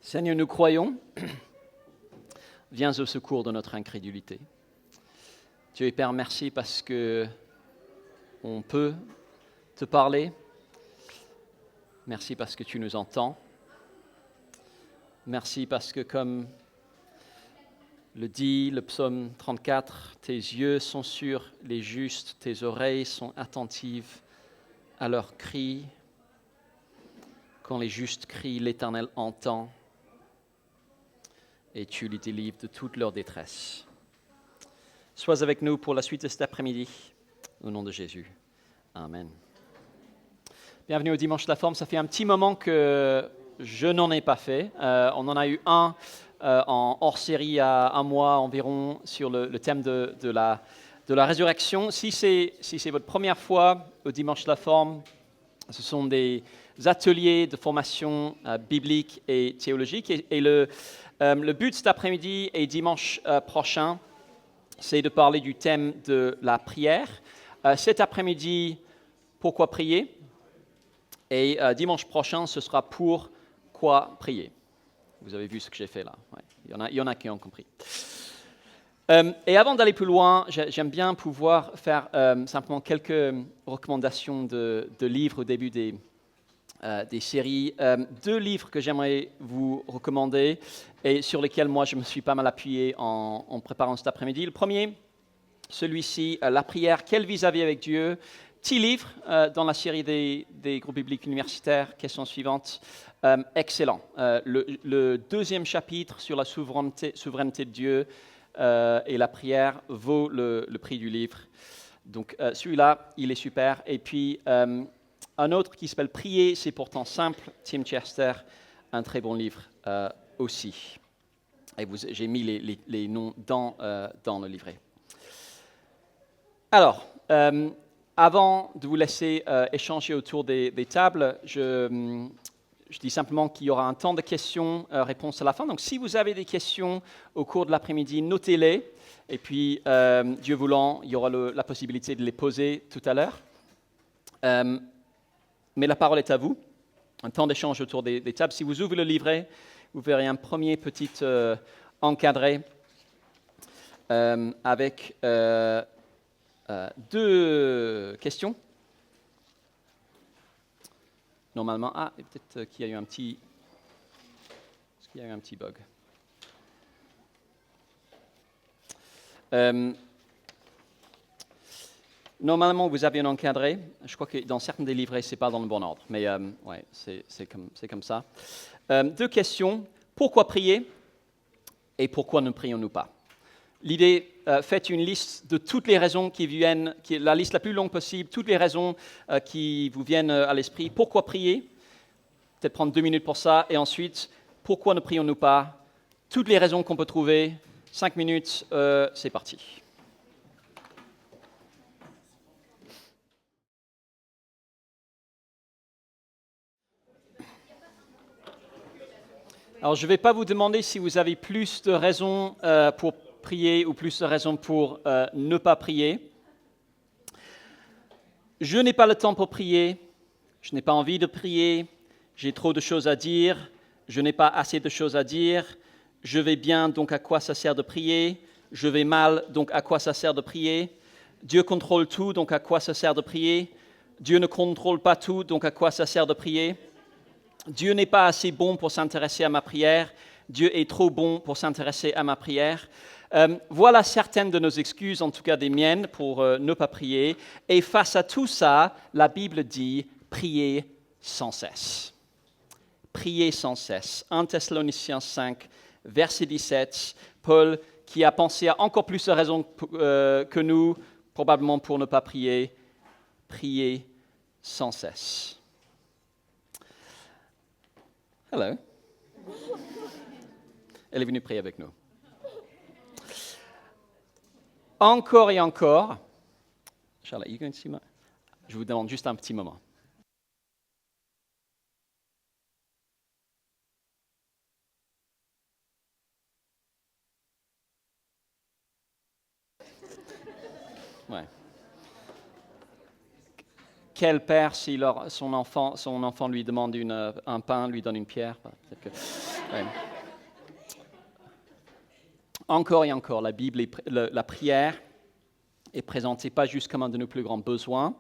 Seigneur, nous croyons, viens au secours de notre incrédulité. Dieu et Père, merci parce que on peut te parler. Merci parce que tu nous entends. Merci parce que comme le dit le psaume 34, tes yeux sont sur les justes, tes oreilles sont attentives à leurs cris. Quand les justes crient, l'Éternel entend et tu les délivres de toute leur détresse. Sois avec nous pour la suite de cet après-midi. Au nom de Jésus. Amen. Bienvenue au Dimanche de la Forme. Ça fait un petit moment que je n'en ai pas fait. On en a eu un en hors-série il y a un mois environ sur le thème de la résurrection. Si c'est votre première fois au Dimanche de la Forme, ce sont des ateliers de formation biblique et théologique. Et le but de cet après-midi et dimanche prochain, c'est de parler du thème de la prière. Cet après-midi, pourquoi prier? Et dimanche prochain, ce sera pourquoi prier. Vous avez vu ce que j'ai fait là. Ouais. Il y en a qui ont compris. Et avant d'aller plus loin, j'aime bien pouvoir faire simplement quelques recommandations de livres au début des séries. 2 livres que j'aimerais vous recommander et sur lesquels moi je me suis pas mal appuyé en préparant cet après-midi. Le premier, celui-ci, La prière, quel vis-à-vis avec Dieu. Petit livre dans la série des groupes bibliques universitaires, question suivante. Excellent. Le deuxième chapitre sur la souveraineté de Dieu et la prière vaut le prix du livre. Donc celui-là, il est super. Et puis un autre qui s'appelle Prier, c'est pourtant simple, Tim Chester, un très bon livre aussi. Et j'ai mis les noms dans le livret. Alors, avant de vous laisser échanger autour des tables, je dis simplement qu'il y aura un temps de questions-réponses à la fin. Donc, si vous avez des questions au cours de l'après-midi, notez-les. Et puis, Dieu voulant, il y aura la possibilité de les poser tout à l'heure. Mais la parole est à vous. Un temps d'échange autour des tables. Si vous ouvrez le livret, vous verrez un premier petit encadré avec 2 questions. Normalement, peut-être qu'il y a eu un petit bug. Normalement, vous avez un encadré. Je crois que dans certains des livrets, ce n'est pas dans le bon ordre. Mais ouais, c'est comme ça. 2 questions. Pourquoi prier et pourquoi ne prions-nous pas? L'idée, faites une liste de toutes les raisons qui viennent, qui est la liste la plus longue possible, toutes les raisons qui vous viennent à l'esprit. Pourquoi prier? Peut-être prendre 2 minutes pour ça. Et ensuite, pourquoi ne prions-nous pas? Toutes les raisons qu'on peut trouver. 5 minutes, c'est parti. Alors, je ne vais pas vous demander si vous avez plus de raisons pour prier ou plus de raisons pour ne pas prier. Je n'ai pas le temps pour prier, je n'ai pas envie de prier, j'ai trop de choses à dire, je n'ai pas assez de choses à dire, je vais bien, donc à quoi ça sert de prier? Je vais mal, donc à quoi ça sert de prier? Dieu contrôle tout, donc à quoi ça sert de prier? Dieu ne contrôle pas tout, donc à quoi ça sert de prier? Dieu n'est pas assez bon pour s'intéresser à ma prière. Dieu est trop bon pour s'intéresser à ma prière. Voilà certaines de nos excuses, en tout cas des miennes, pour ne pas prier. Et face à tout ça, la Bible dit « priez sans cesse ». Priez sans cesse. 1 Thessaloniciens 5, verset 17. Paul, qui a pensé à encore plus de raisons que nous, probablement pour ne pas prier, priez sans cesse. Hello. Elle est venue prier avec nous. Encore et encore. Charlotte, are you going to see my... Je vous demande juste un petit moment. Ouais. quel père, si son enfant lui demande un pain, lui donne une pierre? Ouais. Encore et encore, la Bible, la prière est présentée pas juste comme un de nos plus grands besoins,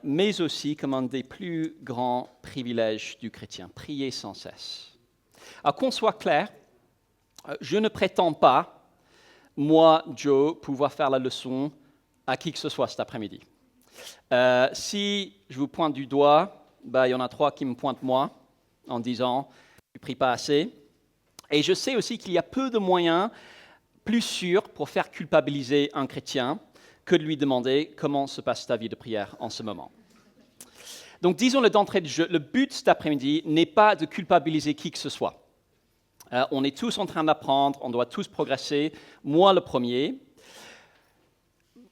mais aussi comme un des plus grands privilèges du chrétien, prier sans cesse. Alors qu'on soit clair, je ne prétends pas, moi, Joe, pouvoir faire la leçon à qui que ce soit cet après-midi. Si je vous pointe du doigt, il y en a 3 qui me pointent moi en disant « tu ne pries pas assez ». Et je sais aussi qu'il y a peu de moyens plus sûrs pour faire culpabiliser un chrétien que de lui demander comment se passe ta vie de prière en ce moment. Donc disons-le d'entrée de jeu, le but cet après-midi n'est pas de culpabiliser qui que ce soit. On est tous en train d'apprendre, on doit tous progresser, moi le premier.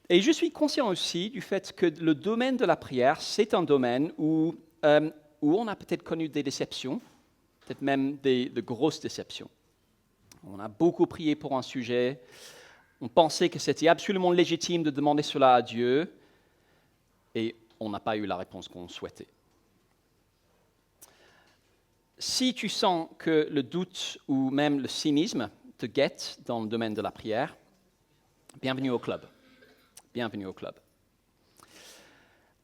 Et je suis conscient aussi du fait que le domaine de la prière, c'est un domaine où on a peut-être connu des déceptions, peut-être même de grosses déceptions. On a beaucoup prié pour un sujet, on pensait que c'était absolument légitime de demander cela à Dieu, et on n'a pas eu la réponse qu'on souhaitait. Si tu sens que le doute ou même le cynisme te guette dans le domaine de la prière, bienvenue au club. Bienvenue au club.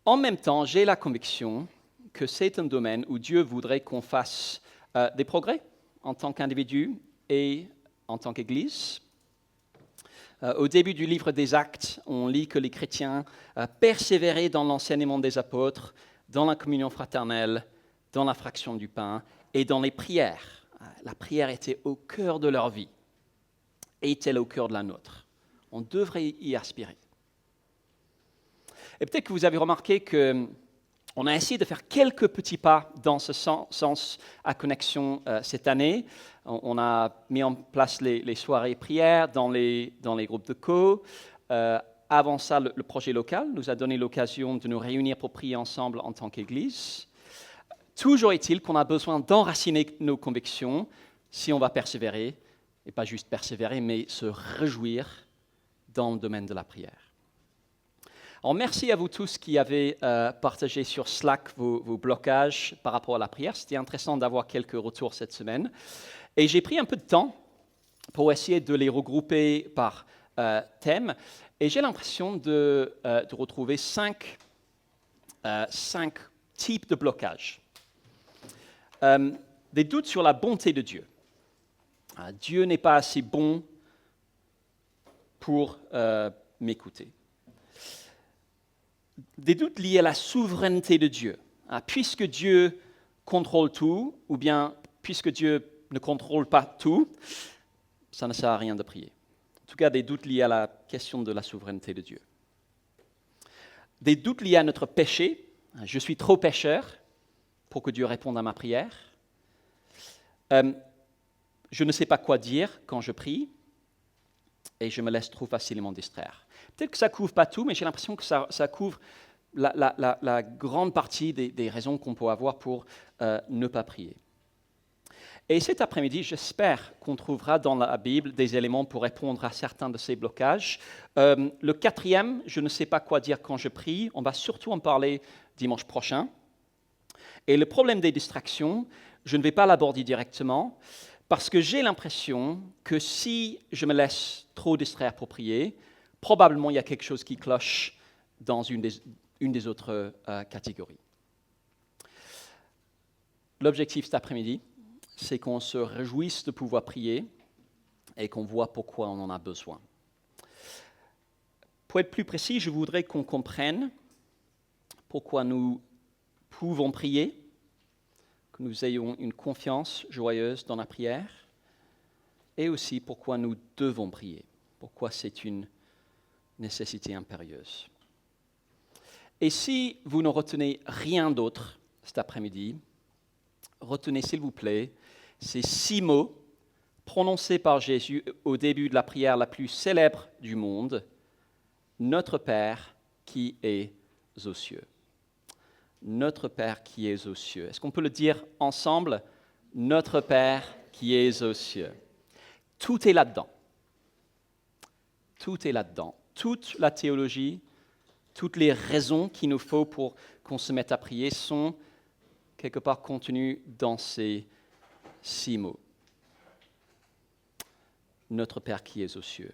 En même temps, j'ai la conviction que c'est un domaine où Dieu voudrait qu'on fasse des progrès en tant qu'individu et en tant qu'Église. Au début du livre des Actes, on lit que les chrétiens persévéraient dans l'enseignement des apôtres, dans la communion fraternelle, dans la fraction du pain et dans les prières. La prière était au cœur de leur vie. Est-elle au cœur de la nôtre? On devrait y aspirer. Et peut-être que vous avez remarqué qu'on a essayé de faire quelques petits pas dans ce sens à Connexion cette année. On a mis en place les soirées prières dans les groupes de co. Avant ça, le projet local nous a donné l'occasion de nous réunir pour prier ensemble en tant qu'Église. Toujours est-il qu'on a besoin d'enraciner nos convictions si on va persévérer, et pas juste persévérer, mais se réjouir dans le domaine de la prière. Alors, merci à vous tous qui avez partagé sur Slack vos blocages par rapport à la prière. C'était intéressant d'avoir quelques retours cette semaine. Et j'ai pris un peu de temps pour essayer de les regrouper par thème. Et j'ai l'impression de retrouver 5 types de blocages. Des doutes sur la bonté de Dieu. Dieu n'est pas assez bon pour m'écouter. Des doutes liés à la souveraineté de Dieu. Puisque Dieu contrôle tout, ou bien puisque Dieu ne contrôle pas tout, ça ne sert à rien de prier. En tout cas, des doutes liés à la question de la souveraineté de Dieu. Des doutes liés à notre péché. Je suis trop pécheur pour que Dieu réponde à ma prière. Je ne sais pas quoi dire quand je prie et je me laisse trop facilement distraire. Peut-être que ça ne couvre pas tout, mais j'ai l'impression que ça couvre la grande partie des raisons qu'on peut avoir pour ne pas prier. Et cet après-midi, j'espère qu'on trouvera dans la Bible des éléments pour répondre à certains de ces blocages. Le 4e, je ne sais pas quoi dire quand je prie, on va surtout en parler dimanche prochain. Et le problème des distractions, je ne vais pas l'aborder directement, parce que j'ai l'impression que si je me laisse trop distraire pour prier, probablement il y a quelque chose qui cloche dans une des autres catégories. L'objectif cet après-midi, c'est qu'on se réjouisse de pouvoir prier et qu'on voit pourquoi on en a besoin. Pour être plus précis, je voudrais qu'on comprenne pourquoi nous pouvons prier, que nous ayons une confiance joyeuse dans la prière, et aussi pourquoi nous devons prier, pourquoi c'est une nécessité impérieuse. Et si vous ne retenez rien d'autre cet après-midi, retenez s'il vous plaît ces 6 mots prononcés par Jésus au début de la prière la plus célèbre du monde, « Notre Père qui es aux cieux ». Notre Père qui es aux cieux. Est-ce qu'on peut le dire ensemble? Notre Père qui es aux cieux. Tout est là-dedans. Tout est là-dedans. Toute la théologie, toutes les raisons qu'il nous faut pour qu'on se mette à prier sont quelque part contenues dans ces 6 mots. Notre Père qui es aux cieux.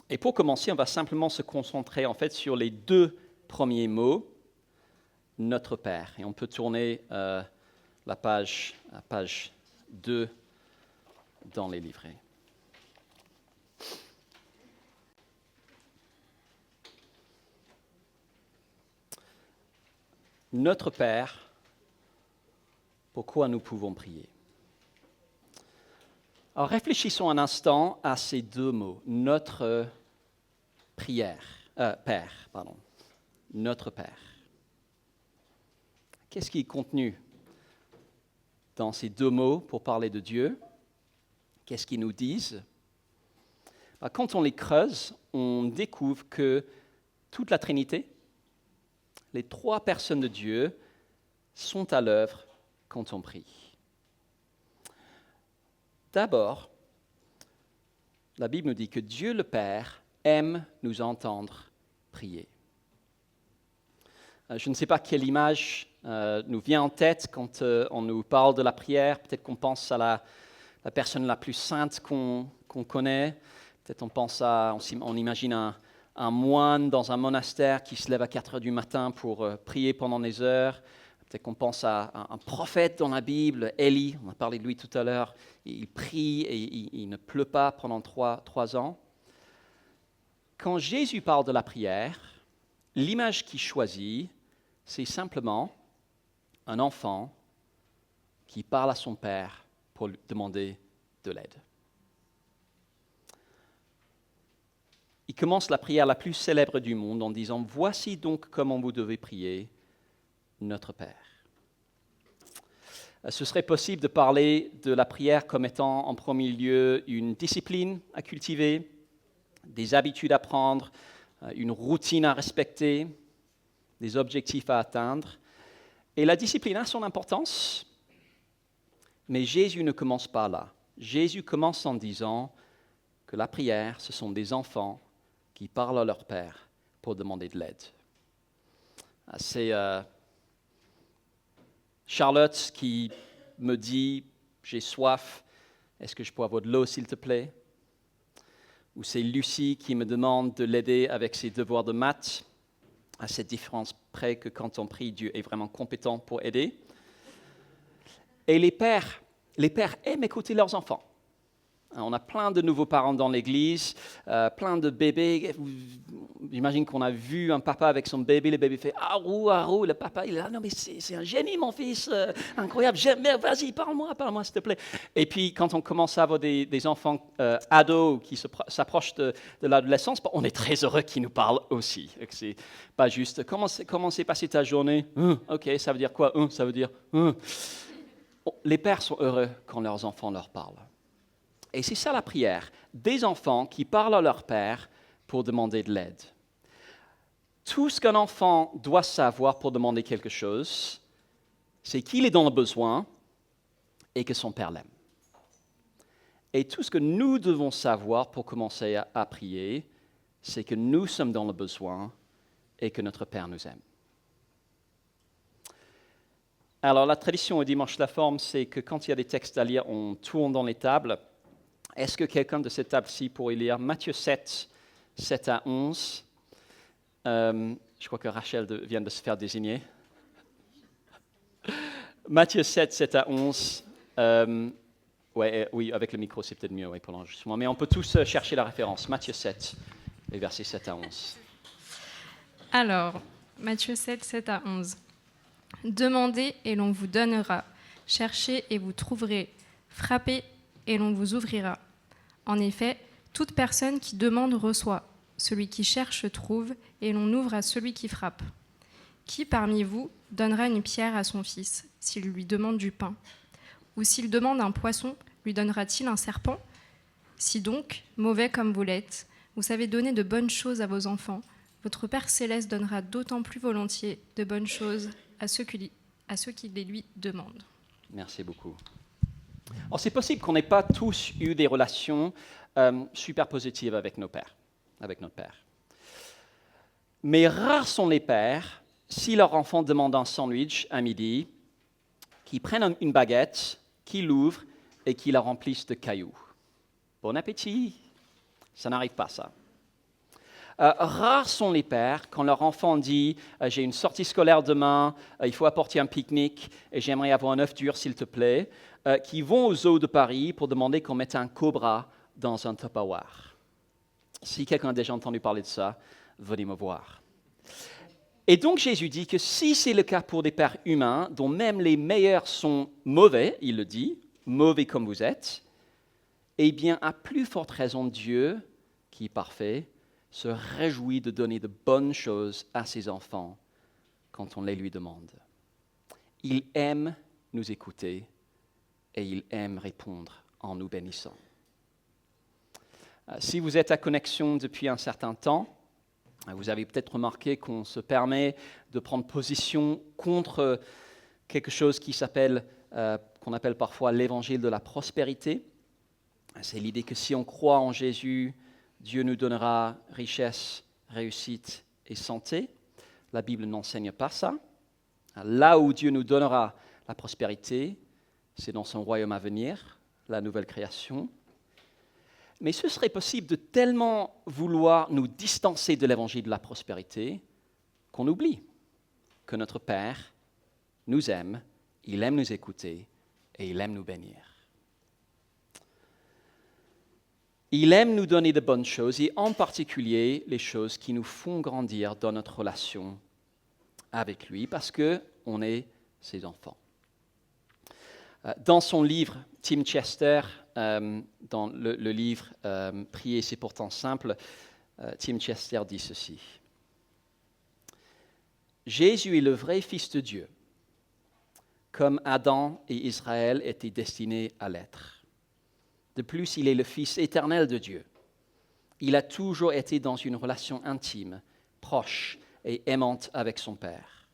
Et pour commencer, on va simplement se concentrer en fait sur les 2 premiers mots, notre Père. Et on peut tourner la page 2 dans les livrets. Notre Père, pourquoi nous pouvons prier? Alors réfléchissons un instant à ces 2 mots, notre Père, pardon, notre Père. Qu'est-ce qui est contenu dans ces 2 mots pour parler de Dieu? Qu'est-ce qu'ils nous disent? Quand on les creuse, on découvre que toute la Trinité, les 3 personnes de Dieu, sont à l'œuvre quand on prie. D'abord, la Bible nous dit que Dieu le Père aime nous entendre prier. Je ne sais pas quelle image nous vient en tête quand on nous parle de la prière. Peut-être qu'on pense à la personne la plus sainte qu'on connaît. Peut-être on imagine un moine dans un monastère qui se lève à 4 heures du matin pour prier pendant des heures. Peut-être qu'on pense à un prophète dans la Bible, Élie, on a parlé de lui tout à l'heure. Il prie et il ne pleut pas pendant 3 ans. Quand Jésus parle de la prière, l'image qu'il choisit, c'est simplement un enfant qui parle à son père pour lui demander de l'aide. Il commence la prière la plus célèbre du monde en disant « Voici donc comment vous devez prier, notre Père ». Ce serait possible de parler de la prière comme étant en premier lieu une discipline à cultiver, des habitudes à prendre, une routine à respecter, des objectifs à atteindre. Et la discipline a son importance, mais Jésus ne commence pas là. Jésus commence en disant que la prière, ce sont des enfants qui parlent à leur Père pour demander de l'aide. C'est Charlotte qui me dit « J'ai soif, est-ce que je peux avoir de l'eau s'il te plaît ?» Ou c'est Lucie qui me demande de l'aider avec ses devoirs de maths, à cette différence près que quand on prie, Dieu est vraiment compétent pour aider. Et les pères aiment écouter leurs enfants. On a plein de nouveaux parents dans l'église, plein de bébés. J'imagine qu'on a vu un papa avec son bébé, le bébé fait « Arou », le papa il est là « Non mais c'est un génie mon fils, incroyable, vas-y parle-moi s'il te plaît ». Et puis quand on commence à avoir des enfants ados qui s'approchent de l'adolescence, on est très heureux qu'ils nous parlent aussi. C'est pas juste « Comment s'est passée ta journée ?»« Ok, ça veut dire quoi ?»« Ça veut dire... » Les pères sont heureux quand leurs enfants leur parlent. Et c'est ça la prière, des enfants qui parlent à leur père pour demander de l'aide. Tout ce qu'un enfant doit savoir pour demander quelque chose, c'est qu'il est dans le besoin et que son père l'aime. Et tout ce que nous devons savoir pour commencer à prier, c'est que nous sommes dans le besoin et que notre Père nous aime. Alors la tradition au Dimanche de la Forme, c'est que quand il y a des textes à lire, on tourne dans les tables. Est-ce que quelqu'un de cette table-ci pourrait lire Matthieu 7, 7 à 11 Je crois que Rachel vient de se faire désigner. Matthieu 7, 7 à 11. Oui, avec le micro, c'est peut-être mieux pour l'enregistrement. Mais on peut tous chercher la référence. Matthieu 7, les versets 7 à 11. Alors, Matthieu 7, 7 à 11. « Demandez et l'on vous donnera. Cherchez et vous trouverez. Frappez et l'on vous ouvrira. En effet, toute personne qui demande reçoit. Celui qui cherche trouve, et l'on ouvre à celui qui frappe. Qui parmi vous donnera une pierre à son fils, s'il lui demande du pain? Ou s'il demande un poisson, lui donnera-t-il un serpent? Si donc, mauvais comme vous l'êtes, vous savez donner de bonnes choses à vos enfants, votre Père céleste donnera d'autant plus volontiers de bonnes choses à ceux qui les lui demandent. » Merci beaucoup. Alors, c'est possible qu'on n'ait pas tous eu des relations super positives avec notre Père. Mais rares sont les pères, si leur enfant demande un sandwich à midi, qui prennent une baguette, qui l'ouvrent et qui la remplissent de cailloux. Bon appétit! Ça n'arrive pas, ça. Rares sont les pères, quand leur enfant dit « J'ai une sortie scolaire demain, il faut apporter un pique-nique et j'aimerais avoir un œuf dur, s'il te plaît », qui vont au zoo de Paris pour demander qu'on mette un cobra dans un Tupperware. Si quelqu'un a déjà entendu parler de ça, venez me voir. Et donc Jésus dit que si c'est le cas pour des pères humains, dont même les meilleurs sont mauvais, il le dit, mauvais comme vous êtes, eh bien, à plus forte raison, Dieu, qui est parfait, se réjouit de donner de bonnes choses à ses enfants quand on les lui demande. Il aime nous écouter et il aime répondre en nous bénissant. Si vous êtes à Connexion depuis un certain temps, vous avez peut-être remarqué qu'on se permet de prendre position contre quelque chose qu'on appelle parfois l'évangile de la prospérité. C'est l'idée que si on croit en Jésus, Dieu nous donnera richesse, réussite et santé. La Bible n'enseigne pas ça. Là où Dieu nous donnera la prospérité, c'est dans son royaume à venir, la nouvelle création. Mais ce serait possible de tellement vouloir nous distancer de l'évangile de la prospérité qu'on oublie que notre Père nous aime, il aime nous écouter et il aime nous bénir. Il aime nous donner de bonnes choses, et en particulier les choses qui nous font grandir dans notre relation avec lui, parce qu'on est ses enfants. Dans son livre, Tim Chester, dans le livre « Prier, c'est pourtant simple », Tim Chester dit ceci. « Jésus est le vrai Fils de Dieu, comme Adam et Israël étaient destinés à l'être. De plus, il est le Fils éternel de Dieu. Il a toujours été dans une relation intime, proche et aimante avec son Père.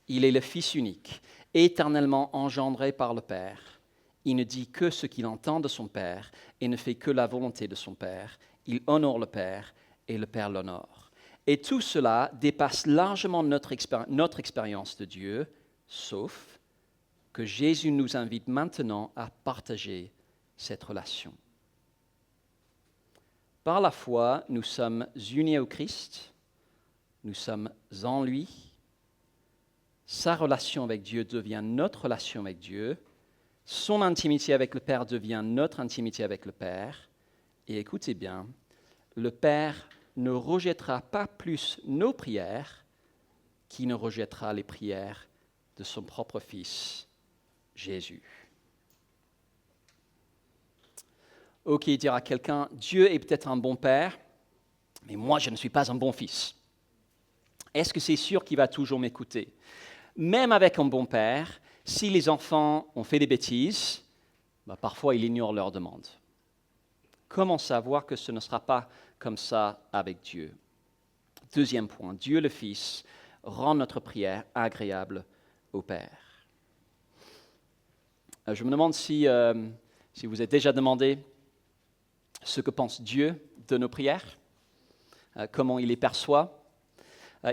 Il est le Fils unique, éternellement engendré par le Père. Il ne dit que ce qu'il entend de son Père et ne fait que la volonté de son Père. Il honore le Père et le Père l'honore. Et tout cela dépasse largement notre expérience de Dieu, sauf que Jésus nous invite maintenant à partager cette relation. Par la foi, nous sommes unis au Christ, nous sommes en lui. Sa relation avec Dieu devient notre relation avec Dieu. Son intimité avec le Père devient notre intimité avec le Père. Et écoutez bien, le Père ne rejettera pas plus nos prières qu'il ne rejettera les prières de son propre Fils, Jésus. Ok, dira quelqu'un, Dieu est peut-être un bon père, mais moi je ne suis pas un bon fils. Est-ce que c'est sûr qu'il va toujours m'écouter? Même avec un bon père, si les enfants ont fait des bêtises, parfois il ignore leurs demandes. Comment savoir que ce ne sera pas comme ça avec Dieu? Deuxième point, Dieu le Fils rend notre prière agréable au Père. Je me demande si vous êtes déjà demandé ce que pense Dieu de nos prières, comment il les perçoit.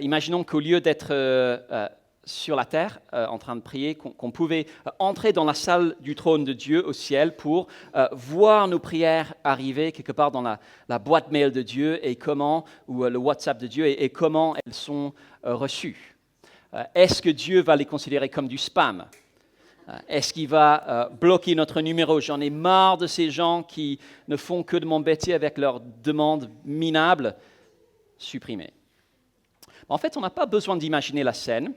Imaginons qu'au lieu d'être sur la terre en train de prier, qu'on pouvait entrer dans la salle du trône de Dieu au ciel pour voir nos prières arriver quelque part dans la boîte mail de Dieu ou le WhatsApp de Dieu et comment elles sont reçues. Est-ce que Dieu va les considérer comme du spam? Est-ce qu'il va bloquer notre numéro? J'en ai marre de ces gens qui ne font que de m'embêter avec leurs demandes minables. Supprimer. En fait, on n'a pas besoin d'imaginer la scène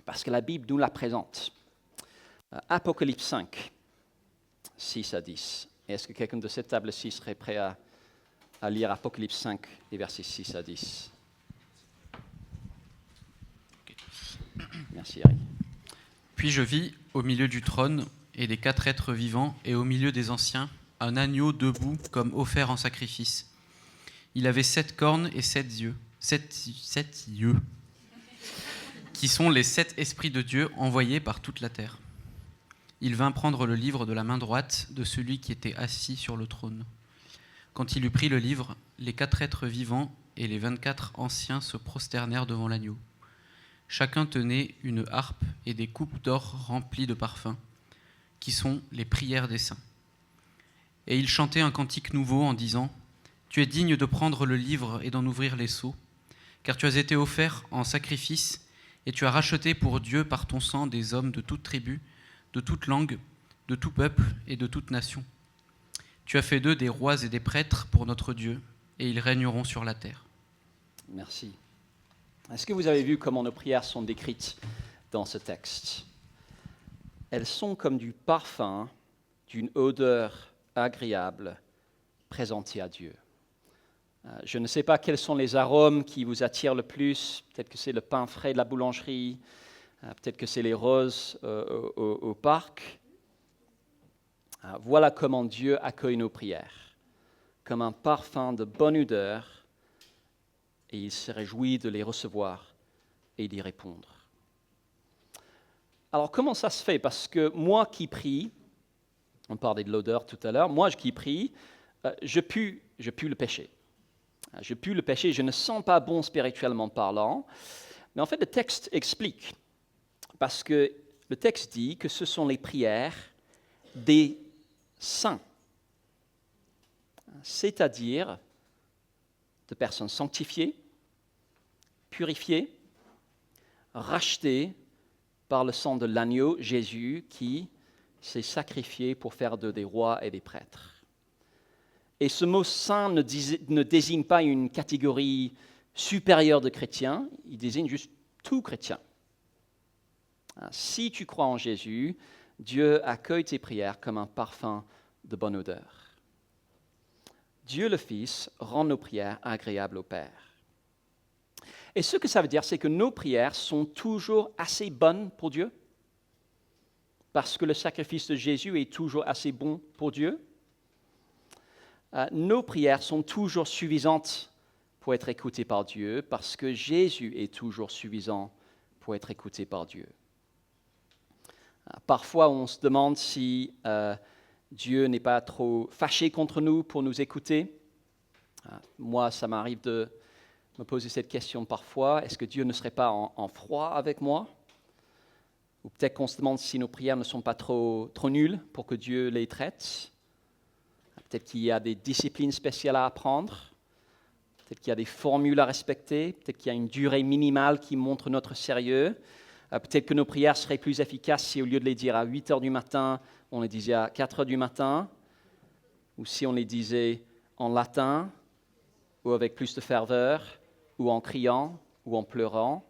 parce que la Bible nous la présente. Apocalypse 5, 6 à 10. Est-ce que quelqu'un de cette table-ci serait prêt à lire Apocalypse 5, et versets 6 à 10? Merci, Eric. Puis je vis au milieu du trône et des 4 êtres vivants et au milieu des anciens un agneau debout comme offert en sacrifice. Il avait 7 cornes et 7 yeux, qui sont les 7 esprits de Dieu envoyés par toute la terre. Il vint prendre le livre de la main droite de celui qui était assis sur le trône. Quand il eut pris le livre, les 4 êtres vivants et les 24 anciens se prosternèrent devant l'agneau. Chacun tenait une harpe et des coupes d'or remplies de parfums, qui sont les prières des saints. Et ils chantaient un cantique nouveau en disant « Tu es digne de prendre le livre et d'en ouvrir les sceaux, car tu as été offert en sacrifice et tu as racheté pour Dieu par ton sang des hommes de toute tribu, de toute langue, de tout peuple et de toute nation. Tu as fait d'eux des rois et des prêtres pour notre Dieu, et ils régneront sur la terre. » Merci. Est-ce que vous avez vu comment nos prières sont décrites dans ce texte? Elles sont comme du parfum, d'une odeur agréable présentée à Dieu. Je ne sais pas quels sont les arômes qui vous attirent le plus. Peut-être que c'est le pain frais de la boulangerie, peut-être que c'est les roses au parc. Voilà comment Dieu accueille nos prières, comme un parfum de bonne odeur, et il se réjouit de les recevoir et d'y répondre. Alors comment ça se fait? Parce que moi qui prie, on parlait de l'odeur tout à l'heure, moi qui prie, je pue le péché. Je pue le péché, je ne sens pas bon spirituellement parlant, mais en fait le texte explique, parce que le texte dit que ce sont les prières des saints, c'est-à-dire de personnes sanctifiées, purifiées, rachetées par le sang de l'agneau, Jésus, qui s'est sacrifié pour faire d'eux des rois et des prêtres. Et ce mot saint ne désigne pas une catégorie supérieure de chrétiens, il désigne juste tout chrétien. Si tu crois en Jésus, Dieu accueille tes prières comme un parfum de bonne odeur. Dieu le Fils rend nos prières agréables au Père. Et ce que ça veut dire, c'est que nos prières sont toujours assez bonnes pour Dieu, parce que le sacrifice de Jésus est toujours assez bon pour Dieu. Nos prières sont toujours suffisantes pour être écoutées par Dieu, parce que Jésus est toujours suffisant pour être écouté par Dieu. Parfois, on se demande si Dieu n'est pas trop fâché contre nous pour nous écouter. Moi, ça m'arrive de me poser cette question parfois. Est-ce que Dieu ne serait pas en froid avec moi? Ou peut-être qu'on se demande si nos prières ne sont pas trop nulles pour que Dieu les traite. Peut-être qu'il y a des disciplines spéciales à apprendre. Peut-être qu'il y a des formules à respecter. Peut-être qu'il y a une durée minimale qui montre notre sérieux. Peut-être que nos prières seraient plus efficaces si au lieu de les dire à 8 heures du matin, on les disait à 4 heures du matin. Ou si on les disait en latin, ou avec plus de ferveur, ou en criant, ou en pleurant.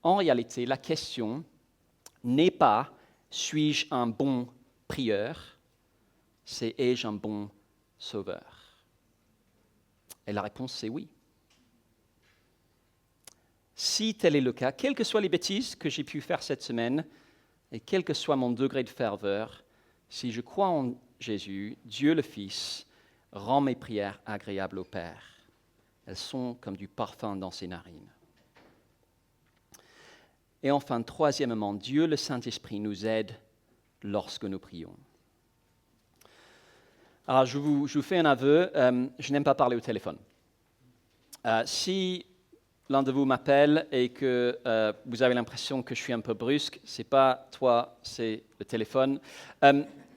En réalité, la question n'est pas « suis-je un bon prieur ?» c'est « ai-je un bon sauveur ?» Et la réponse, c'est oui. Si tel est le cas, quelles que soient les bêtises que j'ai pu faire cette semaine, et quel que soit mon degré de ferveur, si je crois en Jésus, Dieu le Fils, rend mes prières agréables au Père. Elles sont comme du parfum dans ses narines. Et enfin, troisièmement, Dieu le Saint-Esprit nous aide lorsque nous prions. Alors, je vous fais un aveu, je n'aime pas parler au téléphone. Si l'un de vous m'appelle et que vous avez l'impression que je suis un peu brusque, c'est pas toi, c'est le téléphone.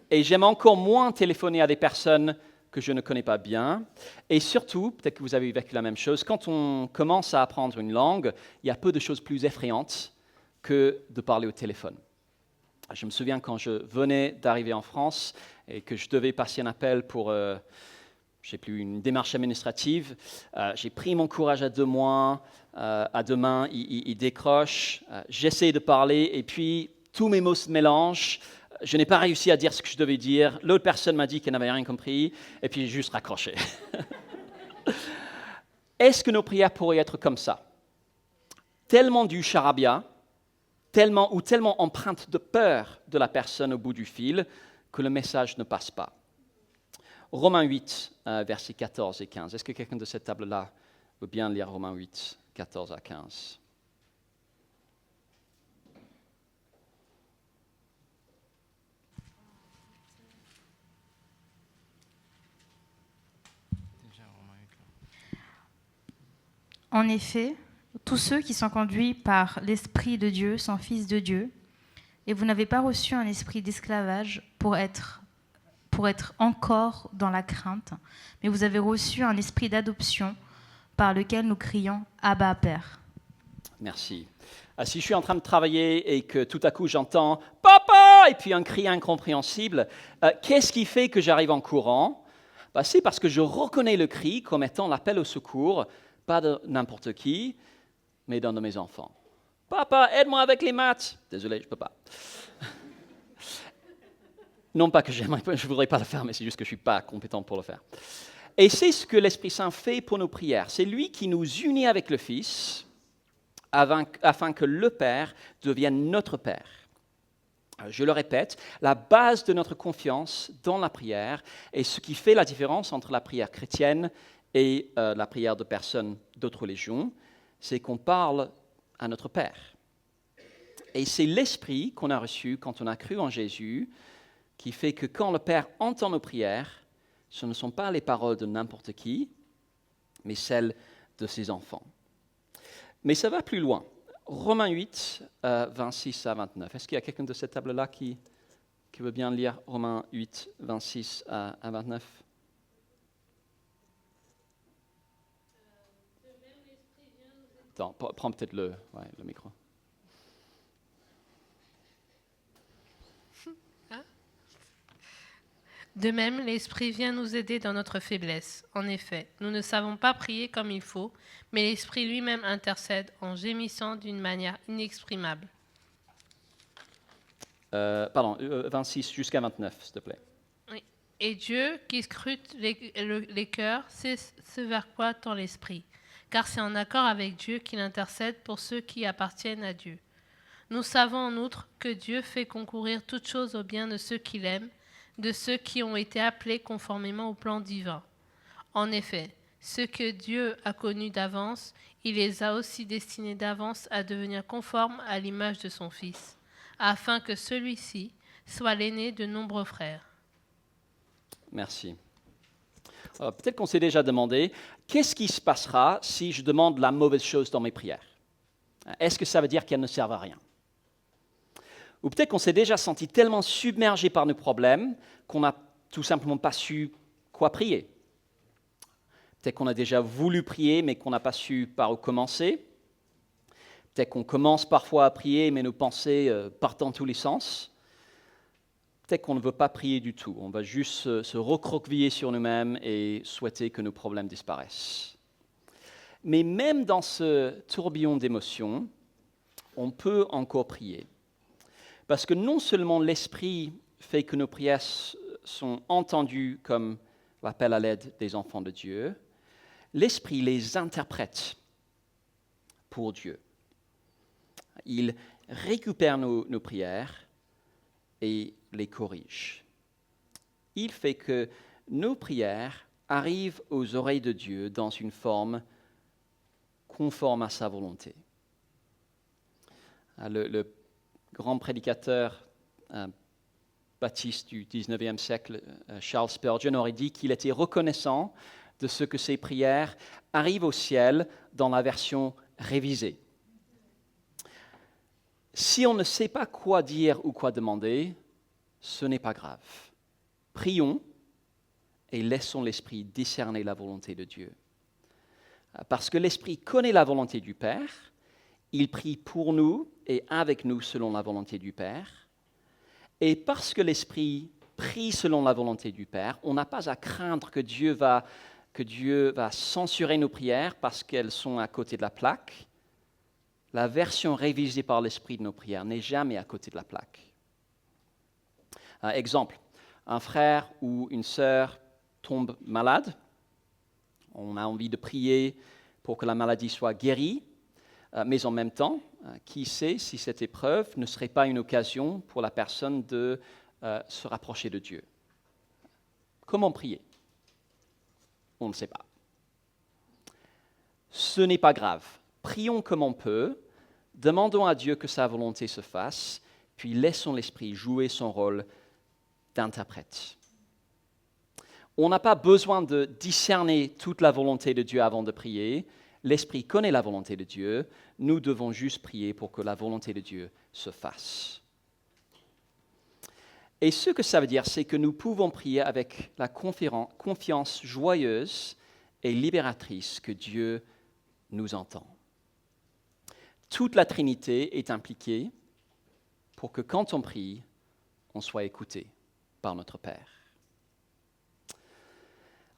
Et j'aime encore moins téléphoner à des personnes que je ne connais pas bien. Et surtout, peut-être que vous avez vécu la même chose, quand on commence à apprendre une langue, il y a peu de choses plus effrayantes que de parler au téléphone. Je me souviens quand je venais d'arriver en France et que je devais passer un appel pour une démarche administrative. J'ai pris mon courage à deux mains, il décroche. J'essaie de parler et puis tous mes mots se mélangent. Je n'ai pas réussi à dire ce que je devais dire. L'autre personne m'a dit qu'elle n'avait rien compris et puis j'ai juste raccroché. Est-ce que nos prières pourraient être comme ça? Tellement du charabia, tellement empreinte de peur de la personne au bout du fil que le message ne passe pas. Romains 8, versets 14 et 15. Est-ce que quelqu'un de cette table-là veut bien lire Romains 8, 14 à 15? En effet, tous ceux qui sont conduits par l'Esprit de Dieu sont fils de Dieu, et vous n'avez pas reçu un esprit d'esclavage pour être encore dans la crainte, mais vous avez reçu un esprit d'adoption par lequel nous crions « Abba, Père ». Merci. Si je suis en train de travailler et que tout à coup j'entends « Papa !» et puis un cri incompréhensible, qu'est-ce qui fait que j'arrive en courant? C'est parce que je reconnais le cri comme étant l'appel au secours, pas de n'importe qui, mais d'un de mes enfants. « Papa, aide-moi avec les maths !» Désolé, je ne peux pas. Non pas que je ne voudrais pas le faire, mais c'est juste que je ne suis pas compétent pour le faire. Et c'est ce que l'Esprit Saint fait pour nos prières. C'est lui qui nous unit avec le Fils afin que le Père devienne notre Père. Je le répète, la base de notre confiance dans la prière est ce qui fait la différence entre la prière chrétienne et la prière de personnes d'autres religions, c'est qu'on parle à notre Père. Et c'est l'Esprit qu'on a reçu quand on a cru en Jésus qui fait que quand le Père entend nos prières, ce ne sont pas les paroles de n'importe qui, mais celles de ses enfants. Mais ça va plus loin. Romains 8, 26 à 29. Est-ce qu'il y a quelqu'un de cette table-là qui veut bien lire Romains 8, 26 à 29? Attends, prends peut-être le micro. De même, l'Esprit vient nous aider dans notre faiblesse. En effet, nous ne savons pas prier comme il faut, mais l'Esprit lui-même intercède en gémissant d'une manière inexprimable. 26 jusqu'à 29, s'il te plaît. Oui. Et Dieu, qui scrute les cœurs, sait ce vers quoi tend l'Esprit, car c'est en accord avec Dieu qu'il intercède pour ceux qui appartiennent à Dieu. Nous savons en outre que Dieu fait concourir toutes choses au bien de ceux qui l'aiment, de ceux qui ont été appelés conformément au plan divin. En effet, ceux que Dieu a connus d'avance, il les a aussi destinés d'avance à devenir conformes à l'image de son Fils, afin que celui-ci soit l'aîné de nombreux frères. Merci. Peut-être qu'on s'est déjà demandé, qu'est-ce qui se passera si je demande la mauvaise chose dans mes prières? Est-ce que ça veut dire qu'elles ne servent à rien? Ou peut-être qu'on s'est déjà senti tellement submergé par nos problèmes qu'on n'a tout simplement pas su quoi prier. Peut-être qu'on a déjà voulu prier, mais qu'on n'a pas su par où commencer. Peut-être qu'on commence parfois à prier, mais nos pensées partent dans tous les sens. Peut-être qu'on ne veut pas prier du tout. On va juste se recroqueviller sur nous-mêmes et souhaiter que nos problèmes disparaissent. Mais même dans ce tourbillon d'émotions, on peut encore prier. Parce que non seulement l'Esprit fait que nos prières sont entendues comme l'appel à l'aide des enfants de Dieu, l'Esprit les interprète pour Dieu. Il récupère nos prières et les corrige. Il fait que nos prières arrivent aux oreilles de Dieu dans une forme conforme à sa volonté. Le grand prédicateur baptiste du XIXe siècle, Charles Spurgeon, aurait dit qu'il était reconnaissant de ce que ses prières arrivent au ciel dans la version révisée. Si on ne sait pas quoi dire ou quoi demander, ce n'est pas grave. Prions et laissons l'Esprit discerner la volonté de Dieu. Parce que l'Esprit connaît la volonté du Père, il prie pour nous et avec nous selon la volonté du Père. Et parce que l'Esprit prie selon la volonté du Père, on n'a pas à craindre que Dieu va censurer nos prières parce qu'elles sont à côté de la plaque. La version révisée par l'Esprit de nos prières n'est jamais à côté de la plaque. Exemple, un frère ou une sœur tombe malade. On a envie de prier pour que la maladie soit guérie. Mais en même temps, qui sait si cette épreuve ne serait pas une occasion pour la personne de se rapprocher de Dieu? Comment prier? On ne sait pas. Ce n'est pas grave. Prions comme on peut, demandons à Dieu que sa volonté se fasse, puis laissons l'Esprit jouer son rôle d'interprète. On n'a pas besoin de discerner toute la volonté de Dieu avant de prier. l'Esprit connaît la volonté de Dieu, nous devons juste prier pour que la volonté de Dieu se fasse. Et ce que ça veut dire, c'est que nous pouvons prier avec la confiance joyeuse et libératrice que Dieu nous entend. Toute la Trinité est impliquée pour que quand on prie, on soit écouté par notre Père.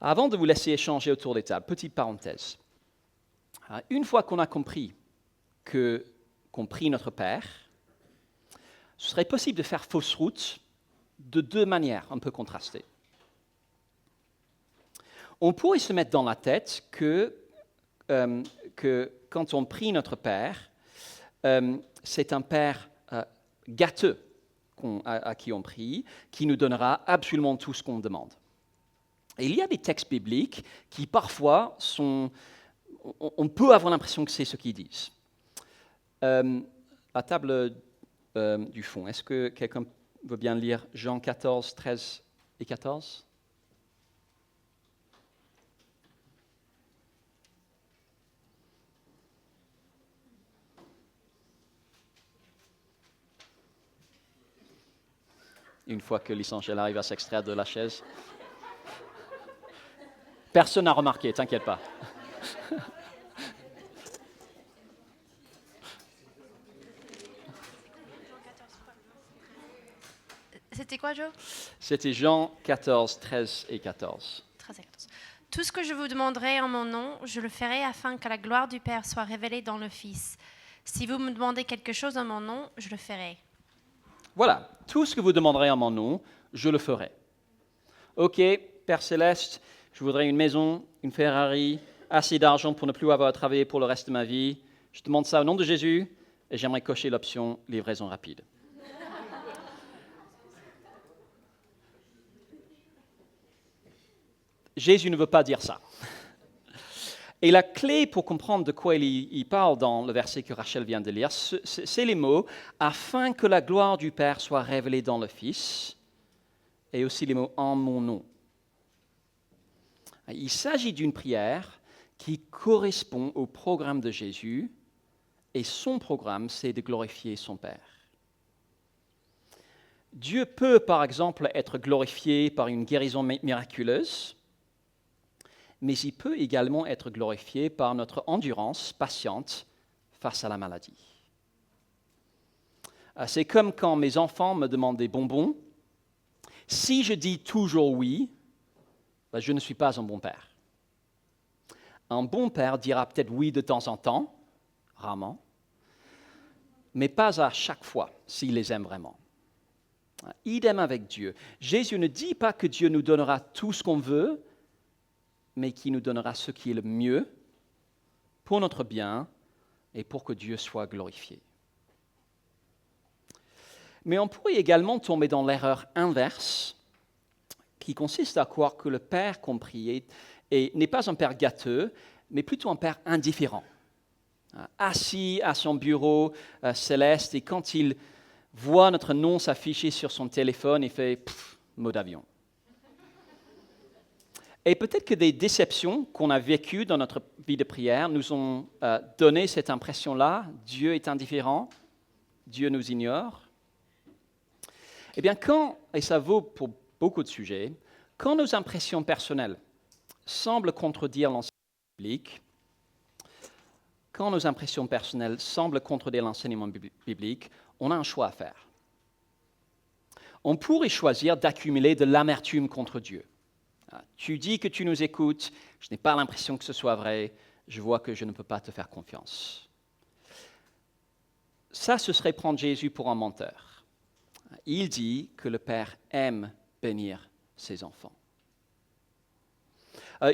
Avant de vous laisser échanger autour des tables, petite parenthèse. Une fois qu'on a compris qu'on prie notre Père, ce serait possible de faire fausse route de deux manières un peu contrastées. On pourrait se mettre dans la tête que quand on prie notre Père, c'est un Père gâteux à qui on prie, qui nous donnera absolument tout ce qu'on demande. Et il y a des textes bibliques qui parfois sont... On peut avoir l'impression que c'est ce qu'ils disent. La table du fond, est-ce que quelqu'un veut bien lire Jean 14, 13 et 14 ? Une fois que l'essentiel arrive à s'extraire de la chaise. Personne n'a remarqué, t'inquiète pas. C'était quoi, Joe? C'était Jean 14, 13 et 14. 13 et 14. Tout ce que je vous demanderai en mon nom, je le ferai afin que la gloire du Père soit révélée dans le Fils. Si vous me demandez quelque chose en mon nom, je le ferai. Voilà, tout ce que vous demanderez en mon nom, je le ferai. Ok, Père Céleste, je voudrais une maison, une Ferrari, assez d'argent pour ne plus avoir à travailler pour le reste de ma vie. Je demande ça au nom de Jésus et j'aimerais cocher l'option livraison rapide. Jésus ne veut pas dire ça. Et la clé pour comprendre de quoi il parle dans le verset que Rachel vient de lire, c'est les mots « afin que la gloire du Père soit révélée dans le Fils » et aussi les mots « en mon nom ». Il s'agit d'une prière qui correspond au programme de Jésus et son programme, c'est de glorifier son Père. Dieu peut, par exemple, être glorifié par une guérison miraculeuse, mais il peut également être glorifié par notre endurance patiente face à la maladie. C'est comme quand mes enfants me demandent des bonbons. Si je dis toujours oui, je ne suis pas un bon père. Un bon père dira peut-être oui de temps en temps, rarement, mais pas à chaque fois s'il les aime vraiment. Idem avec Dieu. Jésus ne dit pas que Dieu nous donnera tout ce qu'on veut, mais qui nous donnera ce qui est le mieux pour notre bien et pour que Dieu soit glorifié. Mais on pourrait également tomber dans l'erreur inverse, qui consiste à croire que le Père qu'on prie n'est pas un Père gâteux, mais plutôt un Père indifférent, assis à son bureau céleste, et quand il voit notre nom s'afficher sur son téléphone, il fait « mot d'avion ». Et peut-être que des déceptions qu'on a vécues dans notre vie de prière nous ont donné cette impression-là, Dieu est indifférent, Dieu nous ignore. Eh bien, et ça vaut pour beaucoup de sujets, quand nos impressions personnelles semblent contredire l'enseignement biblique, on a un choix à faire. On pourrait choisir d'accumuler de l'amertume contre Dieu. Tu dis que tu nous écoutes, je n'ai pas l'impression que ce soit vrai, je vois que je ne peux pas te faire confiance. Ça, ce serait prendre Jésus pour un menteur. Il dit que le Père aime bénir ses enfants.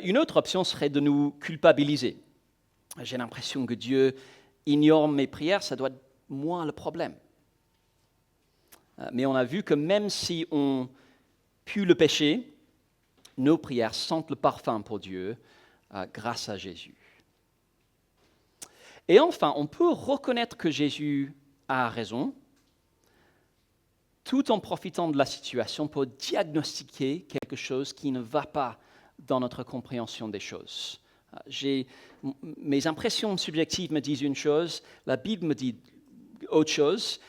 Une autre option serait de nous culpabiliser. J'ai l'impression que Dieu ignore mes prières, ça doit être moi le problème. Mais on a vu que même si on pue le péché, nos prières sentent le parfum pour Dieu grâce à Jésus. Et enfin, on peut reconnaître que Jésus a raison, tout en profitant de la situation pour diagnostiquer quelque chose qui ne va pas dans notre compréhension des choses. Mes impressions subjectives me disent une chose, la Bible me dit autre chose.